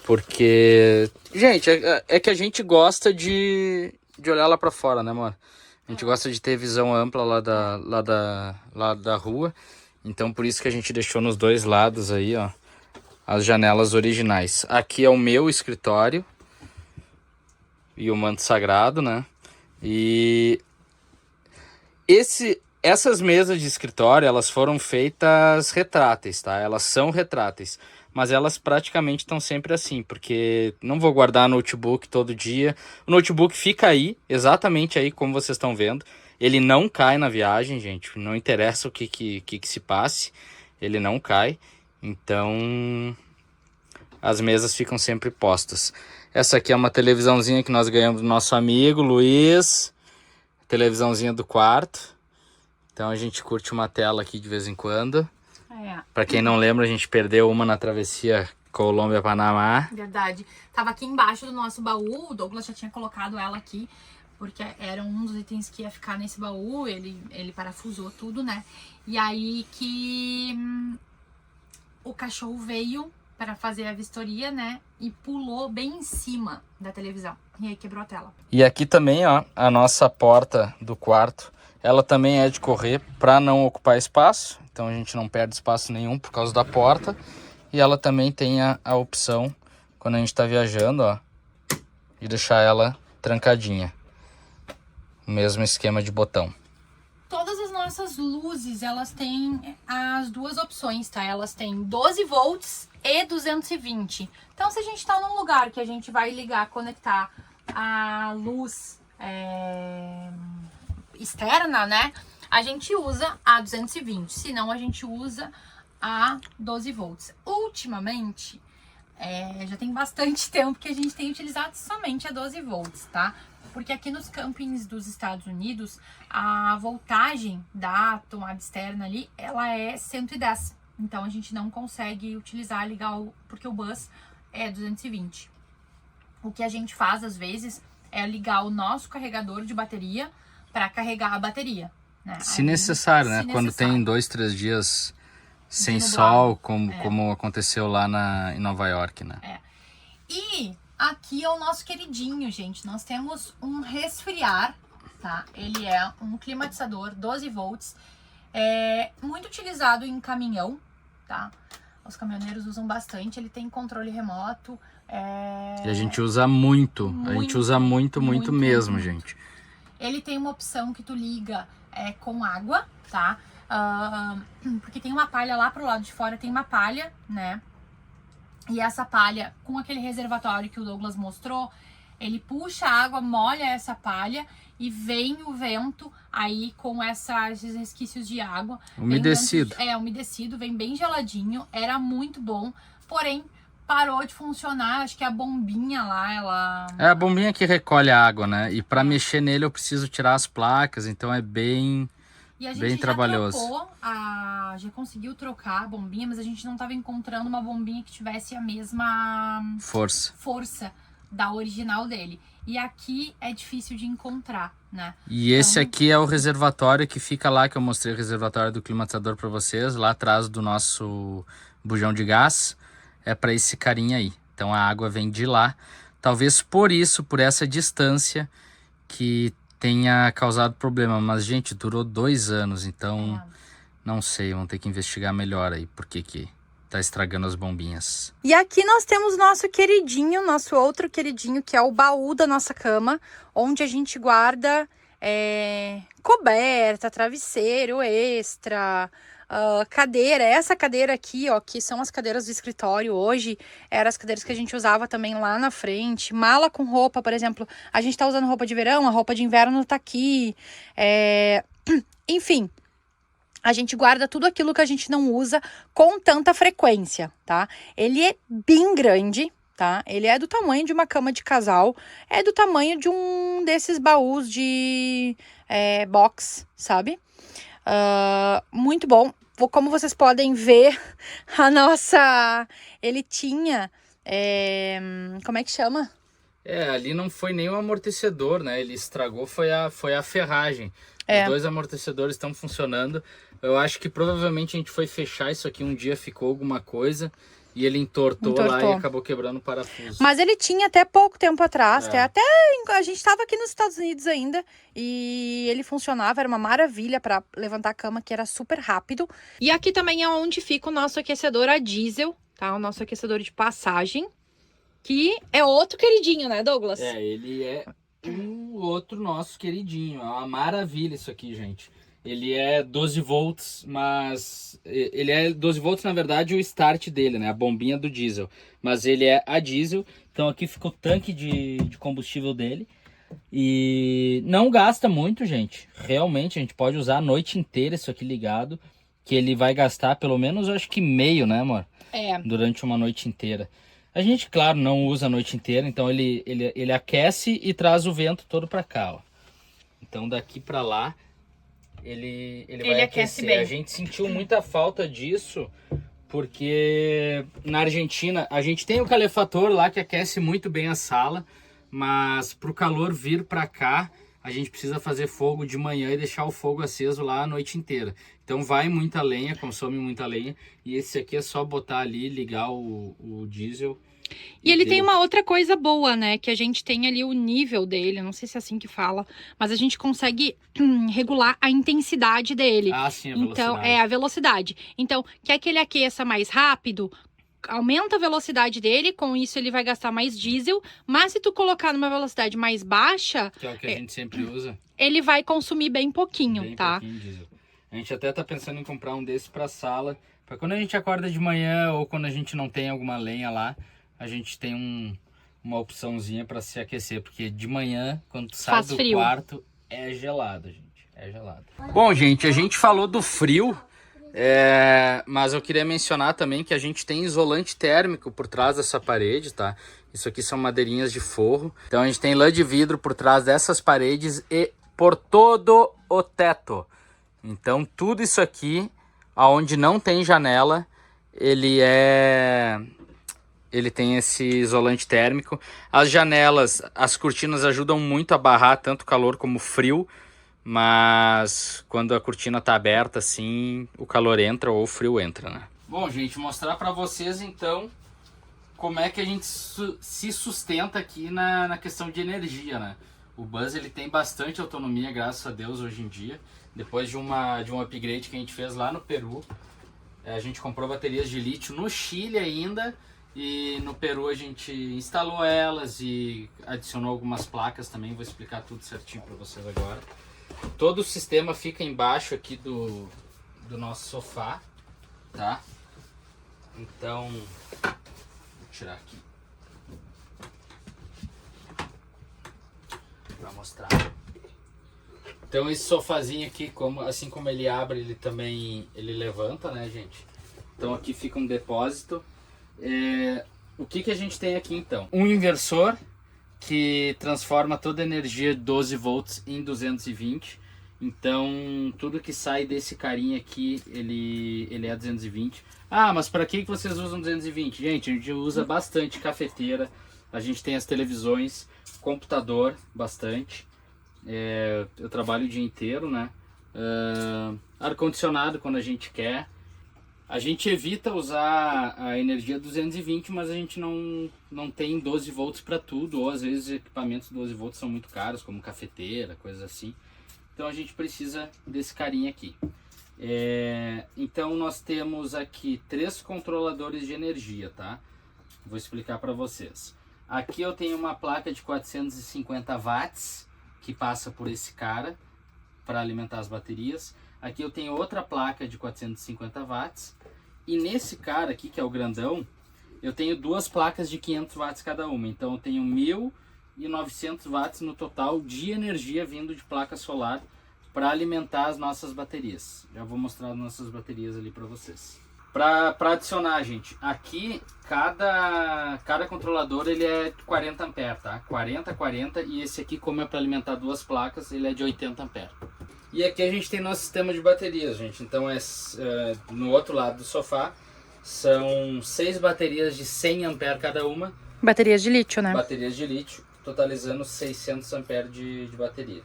Porque, gente, é que a gente gosta de olhar lá pra fora, né, amor? A gente gosta de ter visão ampla lá da rua. Então, por isso que a gente deixou nos dois lados aí, ó, as janelas originais. Aqui é o meu escritório e o manto sagrado, né? E essas mesas de escritório, elas foram feitas retráteis, tá? Elas são retráteis. Mas elas praticamente estão sempre assim, porque não vou guardar notebook todo dia. O notebook fica aí, exatamente aí como vocês estão vendo. Ele não cai na viagem, gente. Não interessa o que se passe, ele não cai. Então, as mesas ficam sempre postas. Essa aqui é uma televisãozinha que nós ganhamos do nosso amigo Luiz. Televisãozinha do quarto. Então a gente curte uma tela aqui de vez em quando. Pra quem não lembra, a gente perdeu uma na travessia Colômbia-Panamá. Verdade. Tava aqui embaixo do nosso baú, o Douglas já tinha colocado ela aqui, porque era um dos itens que ia ficar nesse baú, ele parafusou tudo, né? E aí que o cachorro veio para fazer a vistoria, né? E pulou bem em cima da televisão. E aí quebrou a tela. E aqui também, ó, a nossa porta do quarto, ela também é de correr para não ocupar espaço. Então a gente não perde espaço nenhum por causa da porta. E ela também tem a opção, quando a gente está viajando, ó, de deixar ela trancadinha. O mesmo esquema de botão. Todas as nossas luzes, elas têm as duas opções, tá? Elas têm 12 volts e 220. Então, se a gente tá num lugar que a gente vai ligar, conectar a luz externa, né? A gente usa a 220, senão a gente usa a 12 volts. Ultimamente, já tem bastante tempo que a gente tem utilizado somente a 12 volts, tá? Porque aqui nos campings dos Estados Unidos, a voltagem da tomada externa ali, ela é 110. Então, a gente não consegue utilizar, porque o Buzz é 220. O que a gente faz, às vezes, é ligar o nosso carregador de bateria para carregar a bateria. Né? Se necessário, né? Quando tem 2, 3 dias sem sol, como aconteceu lá em Nova York, né? E aqui é o nosso queridinho, gente. Nós temos um resfriar, tá? Ele é um climatizador 12 volts. É muito utilizado em caminhão, tá? Os caminhoneiros usam bastante. Ele tem controle remoto. E a gente usa muito. A gente usa muito mesmo, gente. Ele tem uma opção que tu liga com água, tá? Porque tem uma palha lá pro lado de fora, tem uma palha, né? E essa palha, com aquele reservatório que o Douglas mostrou, ele puxa a água, molha essa palha e vem o vento aí com esses resquícios de água. Umedecido. Umedecido, vem bem geladinho, era muito bom, porém parou de funcionar, acho que a bombinha lá, ela... É a bombinha que recolhe a água, né? E para mexer nele eu preciso tirar as placas, então é bem... E a gente bem trabalhoso. Já conseguiu trocar a bombinha, mas a gente não estava encontrando uma bombinha que tivesse a mesma força da original dele. E aqui é difícil de encontrar, né? E esse aqui é o reservatório que fica lá, que eu mostrei o reservatório do climatizador para vocês, lá atrás do nosso bujão de gás. É para esse carinha aí. Então a água vem de lá. Talvez por essa distância que tenha causado problema. Mas, gente, durou 2 anos, então não sei, vamos ter que investigar melhor aí porque que tá estragando as bombinhas. E aqui nós temos nosso queridinho, nosso outro queridinho, que é o baú da nossa cama, onde a gente guarda coberta, travesseiro extra, cadeira. Essa cadeira aqui, ó, que são as cadeiras do escritório hoje, eram as cadeiras que a gente usava também lá na frente. Mala com roupa, por exemplo, a gente tá usando roupa de verão, a roupa de inverno tá aqui. Enfim, a gente guarda tudo aquilo que a gente não usa com tanta frequência, tá? Ele é bem grande, tá? Ele é do tamanho de uma cama de casal, é do tamanho de um desses baús de box, sabe? Muito bom. Como vocês podem ver, a nossa... Ele tinha... como é que chama? Ali não foi nem o amortecedor, né? Ele estragou, foi a ferragem. Os dois amortecedores estão funcionando. Eu acho que provavelmente a gente foi fechar isso aqui um dia, ficou alguma coisa e ele entortou lá e acabou quebrando o parafuso. Mas ele tinha até pouco tempo atrás, até a gente estava aqui nos Estados Unidos ainda e ele funcionava, era uma maravilha para levantar a cama, que era super rápido. E aqui também é onde fica o nosso aquecedor a diesel, tá? O nosso aquecedor de passagem, que é outro queridinho, né, Douglas? Ele é um outro nosso queridinho. É uma maravilha isso aqui, gente. Ele é 12 volts, mas... Ele é 12 volts, na verdade, o start dele, né? A bombinha do diesel. Mas ele é a diesel. Então aqui fica o tanque de combustível dele. E não gasta muito, gente. Realmente, a gente pode usar a noite inteira isso aqui ligado. Que ele vai gastar pelo menos, eu acho que meio, né, amor? Durante uma noite inteira. A gente, claro, não usa a noite inteira, então ele aquece e traz o vento todo para cá, ó. Então daqui para lá ele vai aquecer. Bem. A gente sentiu muita falta disso, porque na Argentina a gente tem o calefator lá que aquece muito bem a sala, mas para o calor vir para cá, a gente precisa fazer fogo de manhã e deixar o fogo aceso lá a noite inteira. Então vai muita lenha, consome muita lenha. E esse aqui é só botar ali, ligar o diesel. E ele tem uma outra coisa boa, né? Que a gente tem ali o nível dele, não sei se é assim que fala, mas a gente consegue regular a intensidade dele. Ah, sim, a velocidade. Então, a velocidade. Então, quer que ele aqueça mais rápido, aumenta a velocidade dele, com isso ele vai gastar mais diesel, mas se tu colocar numa velocidade mais baixa... Que é o que a gente sempre usa. Ele vai consumir bem pouquinho, tá? Pouquinho diesel. A gente até tá pensando em comprar um desse pra sala, pra quando a gente acorda de manhã ou quando a gente não tem alguma lenha lá, a gente tem uma opçãozinha pra se aquecer, porque de manhã, quando tu sai do quarto, é gelado, gente, é gelado. Bom, gente, a gente falou do frio, mas eu queria mencionar também que a gente tem isolante térmico por trás dessa parede, tá? Isso aqui são madeirinhas de forro. Então a gente tem lã de vidro por trás dessas paredes e por todo o teto. Então tudo isso aqui, aonde não tem janela, ele tem esse isolante térmico. As janelas, as cortinas ajudam muito a barrar tanto calor como frio. Mas quando a cortina tá aberta assim, o calor entra ou o frio entra, né? Bom, gente, mostrar para vocês então como é que a gente se sustenta aqui na questão de energia, né? O Buzz ele tem bastante autonomia, graças a Deus, hoje em dia. Depois de um upgrade que a gente fez lá no Peru, a gente comprou baterias de lítio no Chile ainda. E no Peru a gente instalou elas e adicionou algumas placas também. Vou explicar tudo certinho para vocês agora. Todo o sistema fica embaixo aqui do nosso sofá, tá? Então, vou tirar aqui para mostrar. Então esse sofazinho aqui, assim como ele abre, ele levanta, né, gente? Então aqui fica um depósito. O que a gente tem aqui então? Um inversor que transforma toda a energia de 12 volts em 220. Então tudo que sai desse carinha aqui, ele é 220. Ah, mas para que vocês usam 220? Gente, a gente usa bastante cafeteira, a gente tem as televisões, computador, bastante. Eu trabalho o dia inteiro, né? Ar-condicionado quando a gente quer. A gente evita usar a energia 220, mas a gente não tem 12 volts para tudo, ou às vezes equipamentos 12 volts são muito caros, como cafeteira, coisas assim. Então a gente precisa desse carinha aqui. Então nós temos aqui 3 controladores de energia, tá? Vou explicar para vocês. Aqui eu tenho uma placa de 450 watts que passa por esse cara para alimentar as baterias. Aqui eu tenho outra placa de 450 watts. E nesse cara aqui, que é o grandão, eu tenho 2 placas de 500 watts cada uma. Então eu tenho 1.900 watts no total de energia vindo de placa solar para alimentar as nossas baterias. Já vou mostrar as nossas baterias ali para vocês. Para adicionar, gente, aqui cada controlador ele é 40 ampere, tá? 40, e esse aqui, como é para alimentar 2 placas, ele é de 80 ampere. E aqui a gente tem nosso sistema de baterias, gente. Então no outro lado do sofá são 6 baterias de 100 ampere cada uma. Baterias de lítio, né? Baterias de lítio, totalizando 600 ampere de bateria.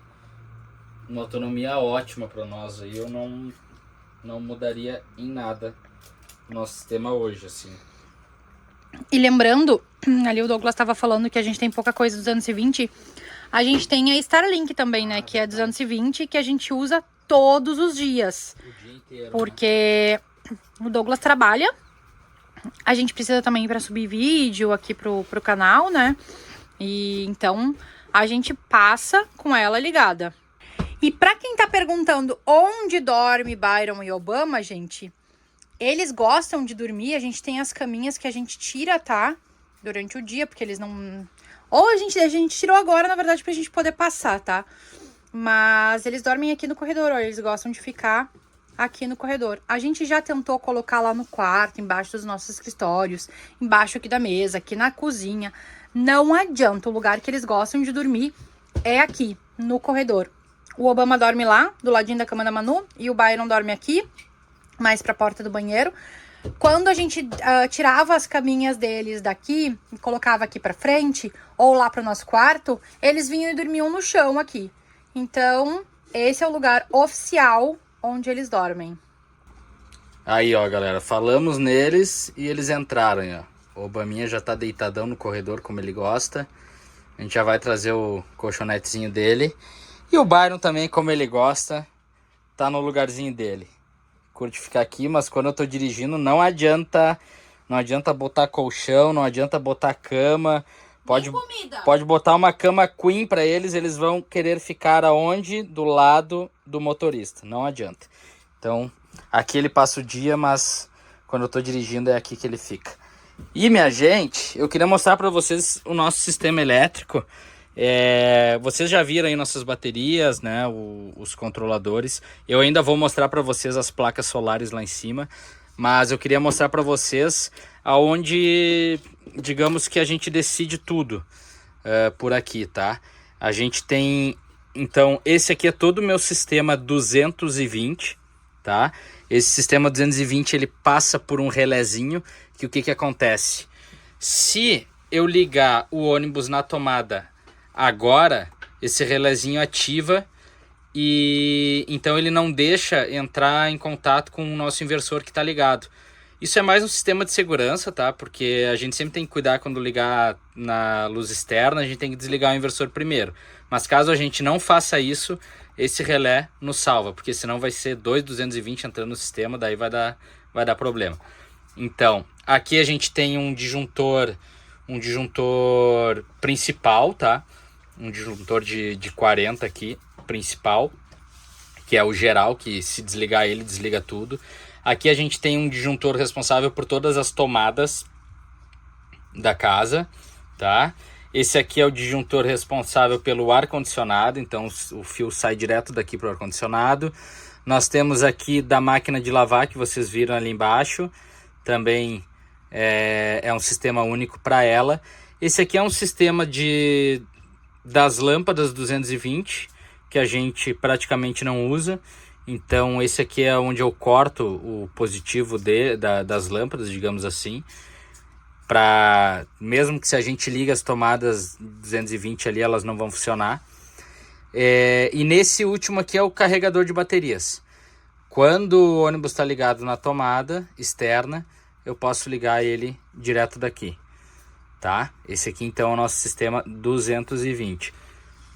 Uma autonomia ótima para nós aí, eu não mudaria em nada nosso sistema hoje, assim. E lembrando, ali o Douglas estava falando que a gente tem pouca coisa 220, a gente tem a Starlink também, né, que é 220, que a gente usa todos os dias. O dia inteiro, porque o Douglas trabalha, a gente precisa também para subir vídeo aqui pro canal, né, e então a gente passa com ela ligada. E para quem tá perguntando onde dorme Byron e Obama, gente, eles gostam de dormir, a gente tem as caminhas que a gente tira, tá? Durante o dia, porque eles não... Ou a gente tirou agora, na verdade, pra gente poder passar, tá? Mas eles dormem aqui no corredor, ó, eles gostam de ficar aqui no corredor. A gente já tentou colocar lá no quarto, embaixo dos nossos escritórios, embaixo aqui da mesa, aqui na cozinha. Não adianta, o lugar que eles gostam de dormir é aqui, no corredor. O Obama dorme lá, do ladinho da cama da Manu, e o Byron dorme aqui, mais pra porta do banheiro. Quando a gente tirava as caminhas deles daqui e colocava aqui pra frente, ou lá pro nosso quarto, eles vinham e dormiam no chão aqui. Então, esse é o lugar oficial onde eles dormem. Aí, ó, galera, falamos neles e eles entraram, ó. O Obaminha já tá deitadão no corredor, como ele gosta. A gente já vai trazer o colchonetezinho dele. E o Byron também, como ele gosta, tá no lugarzinho dele. Curte ficar aqui, mas quando eu tô dirigindo não adianta botar colchão, não adianta botar cama. Pode botar uma cama queen para eles vão querer ficar aonde? Do lado do motorista, não adianta. Então, aqui ele passa o dia, mas quando eu tô dirigindo é aqui que ele fica. E, minha gente, eu queria mostrar para vocês o nosso sistema elétrico. Vocês já viram aí nossas baterias, né, os controladores. Eu ainda vou mostrar para vocês as placas solares lá em cima, mas eu queria mostrar para vocês aonde, digamos que a gente decide tudo por aqui, tá? A gente tem, então, esse aqui é todo o meu sistema 220, tá? Esse sistema 220 ele passa por um relézinho, que o que acontece? Se eu ligar o ônibus na tomada agora, esse relézinho ativa e então ele não deixa entrar em contato com o nosso inversor que está ligado. Isso é mais um sistema de segurança, tá? Porque a gente sempre tem que cuidar quando ligar na luz externa, a gente tem que desligar o inversor primeiro. Mas caso a gente não faça isso, esse relé nos salva, porque senão vai ser 220 entrando no sistema, daí vai dar problema. Então, aqui a gente tem um disjuntor principal, tá? Um disjuntor de 40 aqui, principal, que é o geral, que se desligar ele, desliga tudo. Aqui a gente tem um disjuntor responsável por todas as tomadas da casa, tá? Esse aqui é o disjuntor responsável pelo ar-condicionado, então o fio sai direto daqui para o ar-condicionado. Nós temos aqui da máquina de lavar, que vocês viram ali embaixo, também é um sistema único para ela. Esse aqui é um sistema das lâmpadas 220, que a gente praticamente não usa. Então esse aqui é onde eu corto o positivo das lâmpadas, digamos assim. Mesmo que se a gente liga as tomadas 220 ali, elas não vão funcionar. E nesse último aqui é o carregador de baterias. Quando o ônibus está ligado na tomada externa, eu posso ligar ele direto daqui. Tá? Esse aqui então é o nosso sistema 220.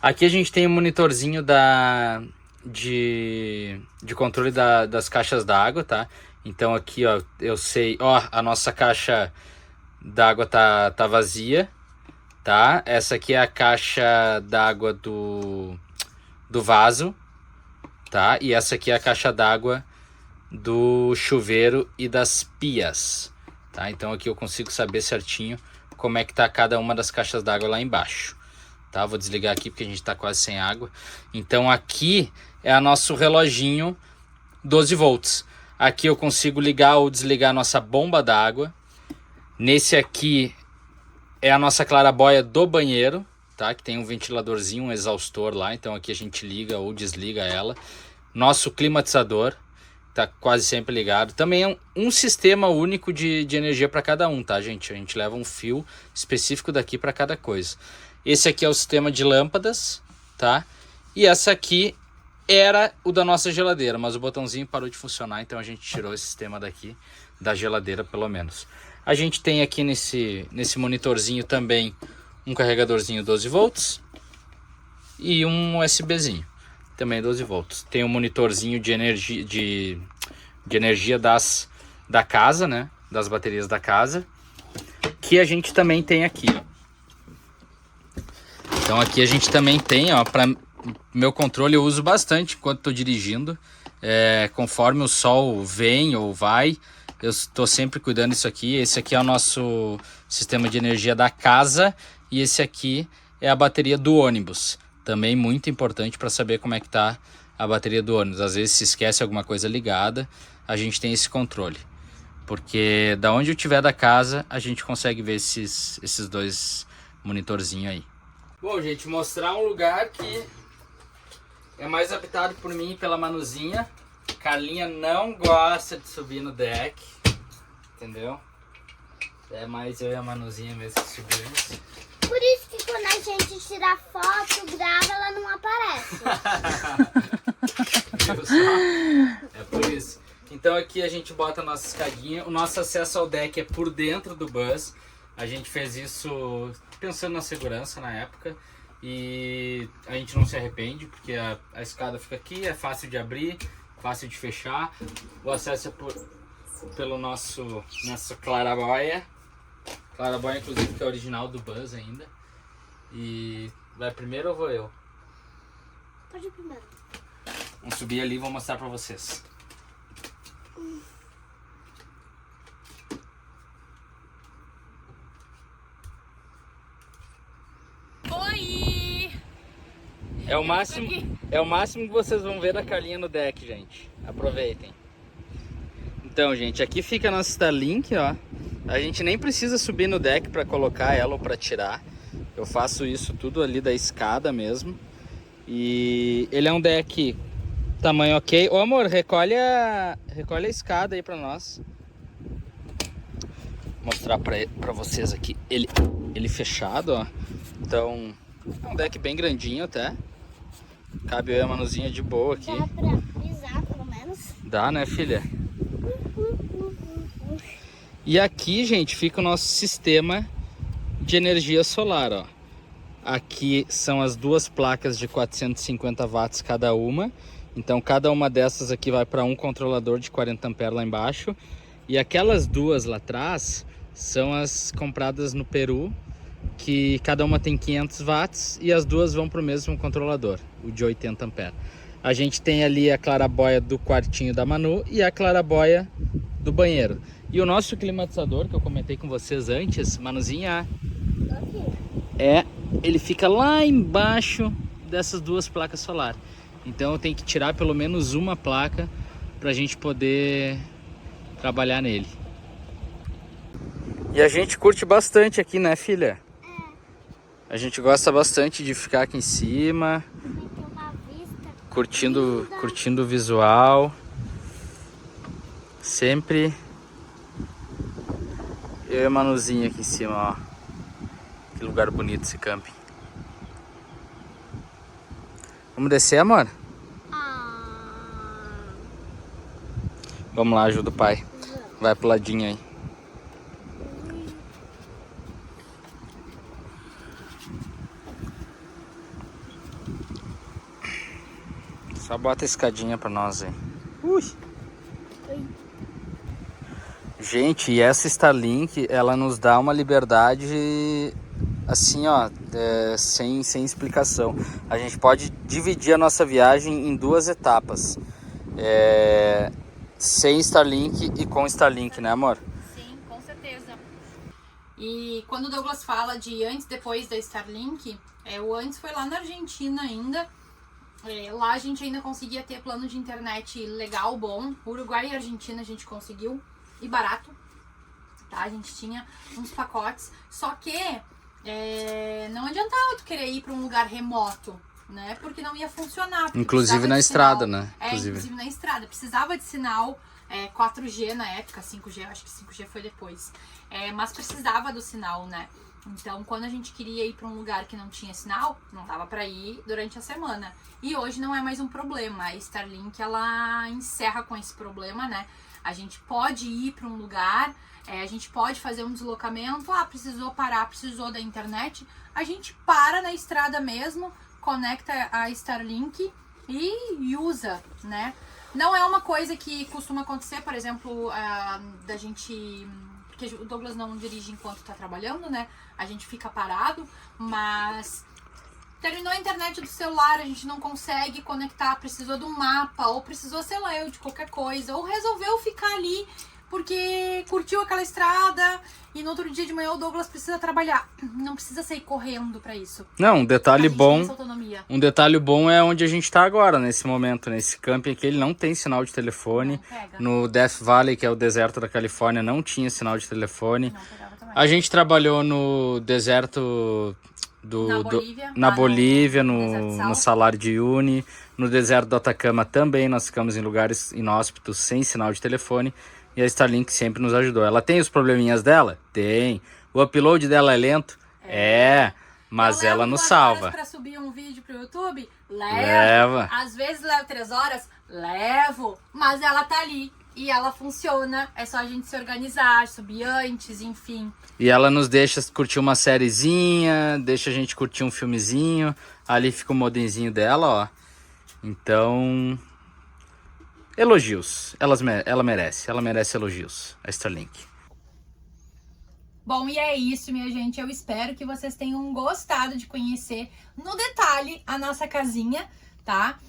Aqui a gente tem um monitorzinho da de controle das caixas d'água, tá? Então aqui, ó, eu sei, ó, a nossa caixa d'água tá vazia, tá? Essa aqui é a caixa d'água do vaso, tá? E essa aqui é a caixa d'água do chuveiro e das pias, tá? Então aqui eu consigo saber certinho como é que tá cada uma das caixas d'água lá embaixo, tá? Vou desligar aqui porque a gente tá quase sem água. Então aqui é o nosso reloginho 12 volts. Aqui eu consigo ligar ou desligar a nossa bomba d'água. Nesse aqui é a nossa clarabóia do banheiro, tá? Que tem um ventiladorzinho, um exaustor lá. Então aqui a gente liga ou desliga ela. Nosso climatizador tá quase sempre ligado. Também é um sistema único de energia para cada um, tá, gente? A gente leva um fio específico daqui para cada coisa. Esse aqui é o sistema de lâmpadas, tá? E essa aqui era o da nossa geladeira, mas o botãozinho parou de funcionar, então a gente tirou esse sistema daqui da geladeira, pelo menos. A gente tem aqui nesse monitorzinho também um carregadorzinho 12 volts e um USBzinho. Também 12 volts. Tem um monitorzinho de energia da casa, né? Das baterias da casa. Que a gente também tem aqui, ó. Então aqui a gente também tem, ó. Para meu controle eu uso bastante enquanto estou dirigindo. Conforme o sol vem ou vai, eu estou sempre cuidando disso aqui. Esse aqui é o nosso sistema de energia da casa. E esse aqui é a bateria do ônibus. Também muito importante para saber como é que tá a bateria do ônibus. Às vezes se esquece alguma coisa ligada, a gente tem esse controle. Porque da onde eu tiver da casa, a gente consegue ver esses dois monitorzinhos aí. Bom, gente, mostrar um lugar que é mais habitado por mim e pela Manuzinha. Carlinha não gosta de subir no deck, entendeu? É mais eu e a Manuzinha mesmo que subimos. Por isso que quando a gente tira foto, grava, ela não aparece. Viu só? É por isso. Então aqui a gente bota a nossa escadinha. O nosso acesso ao deck é por dentro do bus. A gente fez isso pensando na segurança na época. E a gente não se arrepende, porque a escada fica aqui, é fácil de abrir, fácil de fechar. O acesso é pelo nossa clarabóia. Clarabóia, inclusive, que é original do Buzz ainda. E vai primeiro ou vou eu? Pode ir primeiro. Vamos subir ali e vou mostrar pra vocês. Oi! É o máximo que vocês vão ver da Carlinha no deck, gente. Aproveitem. Então, gente, aqui fica a nossa Starlink, ó. A gente nem precisa subir no deck para colocar ela ou para tirar. Eu faço isso tudo ali da escada mesmo. E ele é um deck tamanho ok. Ô amor, recolhe a escada aí para nós. Vou mostrar para vocês aqui ele fechado, ó. Então, é um deck bem grandinho até. Cabe eu e a Manuzinha de boa aqui. Dá pra pisar, pelo menos. Dá, né, filha? E aqui, gente, fica o nosso sistema de energia solar, ó. Aqui são as duas placas de 450 watts cada uma. Então, cada uma dessas aqui vai para um controlador de 40 amperes lá embaixo. E aquelas duas lá atrás são as compradas no Peru, que cada uma tem 500 watts e as duas vão para o mesmo controlador, o de 80 amperes. A gente tem ali a clarabóia do quartinho da Manu e a clarabóia do banheiro. E o nosso climatizador, que eu comentei com vocês antes, Manuzinha, ele fica lá embaixo dessas duas placas solares. Então eu tenho que tirar pelo menos uma placa para a gente poder trabalhar nele. E a gente curte bastante aqui, né, filha? A gente gosta bastante de ficar aqui em cima, curtindo o visual. Sempre eu e a Manuzinha aqui em cima, ó. Que lugar bonito esse camping. Vamos descer, amor? Vamos lá, ajuda o pai. Vai pro ladinho aí. Só bota a escadinha pra nós aí. Ui! Gente, e essa Starlink, ela nos dá uma liberdade assim, ó, sem explicação. A gente pode dividir a nossa viagem em 2 etapas. Sem Starlink e com Starlink, né, amor? Sim, com certeza. E quando o Douglas fala de antes e depois da Starlink, o antes foi lá na Argentina ainda. Lá a gente ainda conseguia ter plano de internet legal, bom. Uruguai e Argentina a gente conseguiu. E barato, tá? A gente tinha uns pacotes. Só que não adiantava tu querer ir para um lugar remoto, né? Porque não ia funcionar. Inclusive na estrada, né? Inclusive na estrada. Precisava de sinal 4G na época, 5G, acho que 5G foi depois. Mas precisava do sinal, né? Então, quando a gente queria ir para um lugar que não tinha sinal, não dava para ir durante a semana. E hoje não é mais um problema. A Starlink, ela encerra com esse problema, né? A gente pode ir para um lugar, a gente pode fazer um deslocamento, precisou parar, precisou da internet, a gente para na estrada mesmo, conecta a Starlink e usa, né? Não é uma coisa que costuma acontecer, por exemplo, da gente... Porque o Douglas não dirige enquanto tá trabalhando, né? A gente fica parado, mas... Terminou a internet do celular, a gente não consegue conectar, precisou de um mapa, ou precisou, sei lá, de qualquer coisa, ou resolveu ficar ali porque curtiu aquela estrada e no outro dia de manhã o Douglas precisa trabalhar. Não precisa sair correndo pra isso. Não, um detalhe bom. Um detalhe bom é onde a gente tá agora, nesse momento, nesse camping aqui, ele não tem sinal de telefone. No Death Valley, que é o deserto da Califórnia, não tinha sinal de telefone. Não pegava também. A gente trabalhou no deserto na Bolívia, no Salar de Uyuni, no deserto do Atacama também. Nós ficamos em lugares inóspitos sem sinal de telefone e a Starlink sempre nos ajudou. Ela tem os probleminhas dela? Tem. O upload dela é lento? Mas ela nos salva. Para subir um vídeo pro YouTube? Leva. Às vezes leva 3 horas? Levo. Mas ela tá ali. E ela funciona, é só a gente se organizar, subir antes, enfim. E ela nos deixa curtir uma sériezinha, deixa a gente curtir um filmezinho. Ali fica o modemzinho dela, ó. Então, elogios. Ela merece elogios, a Starlink. Bom, e é isso, minha gente. Eu espero que vocês tenham gostado de conhecer no detalhe a nossa casinha, tá?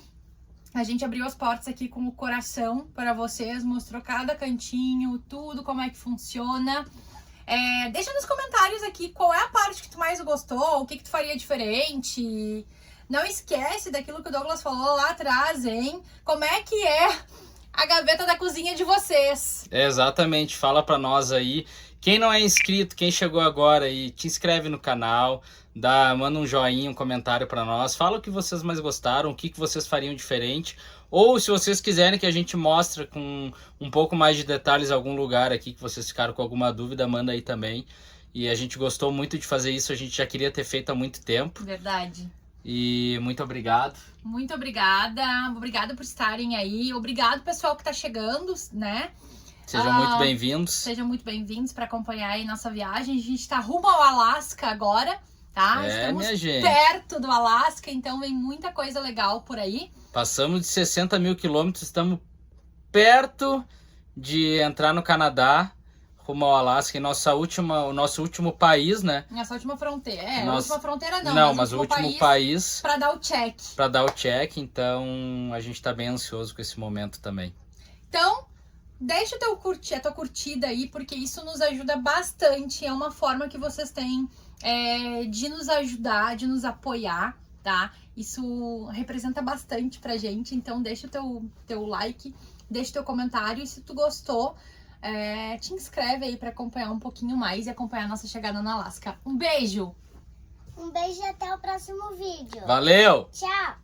A gente abriu as portas aqui com o coração para vocês, mostrou cada cantinho, tudo, como é que funciona. Deixa nos comentários aqui qual é a parte que tu mais gostou, o que tu faria diferente. Não esquece daquilo que o Douglas falou lá atrás, hein? Como é que é a gaveta da cozinha de vocês? Exatamente, fala para nós aí. Quem não é inscrito, quem chegou agora aí, te inscreve no canal. Manda um joinha, um comentário para nós. Fala o que vocês mais gostaram, o que vocês fariam diferente. Ou se vocês quiserem que a gente mostre com um pouco mais de detalhes algum lugar aqui que vocês ficaram com alguma dúvida, manda aí também. E a gente gostou muito de fazer isso, a gente já queria ter feito há muito tempo. Verdade. E muito obrigado. Muito obrigada. Obrigada por estarem aí. Obrigado, pessoal que tá chegando, né? Sejam muito bem-vindos. Sejam muito bem-vindos para acompanhar aí nossa viagem. A gente tá rumo ao Alasca agora. Tá? Estamos perto do Alasca, então vem muita coisa legal por aí. Passamos de 60 mil quilômetros, estamos perto de entrar no Canadá, rumo ao Alasca, o nosso último país, né? Nossa última fronteira. A última fronteira não. Não, mas o último país para dar o check. Para dar o check, então a gente tá bem ansioso com esse momento também. Então, deixa a tua curtida aí, porque isso nos ajuda bastante. É uma forma que vocês têm de nos ajudar, de nos apoiar, tá? Isso representa bastante pra gente, então deixa o teu like, deixa o teu comentário e se tu gostou, te inscreve aí pra acompanhar um pouquinho mais e acompanhar a nossa chegada no Alasca. Um beijo! Um beijo e até o próximo vídeo. Valeu! Tchau!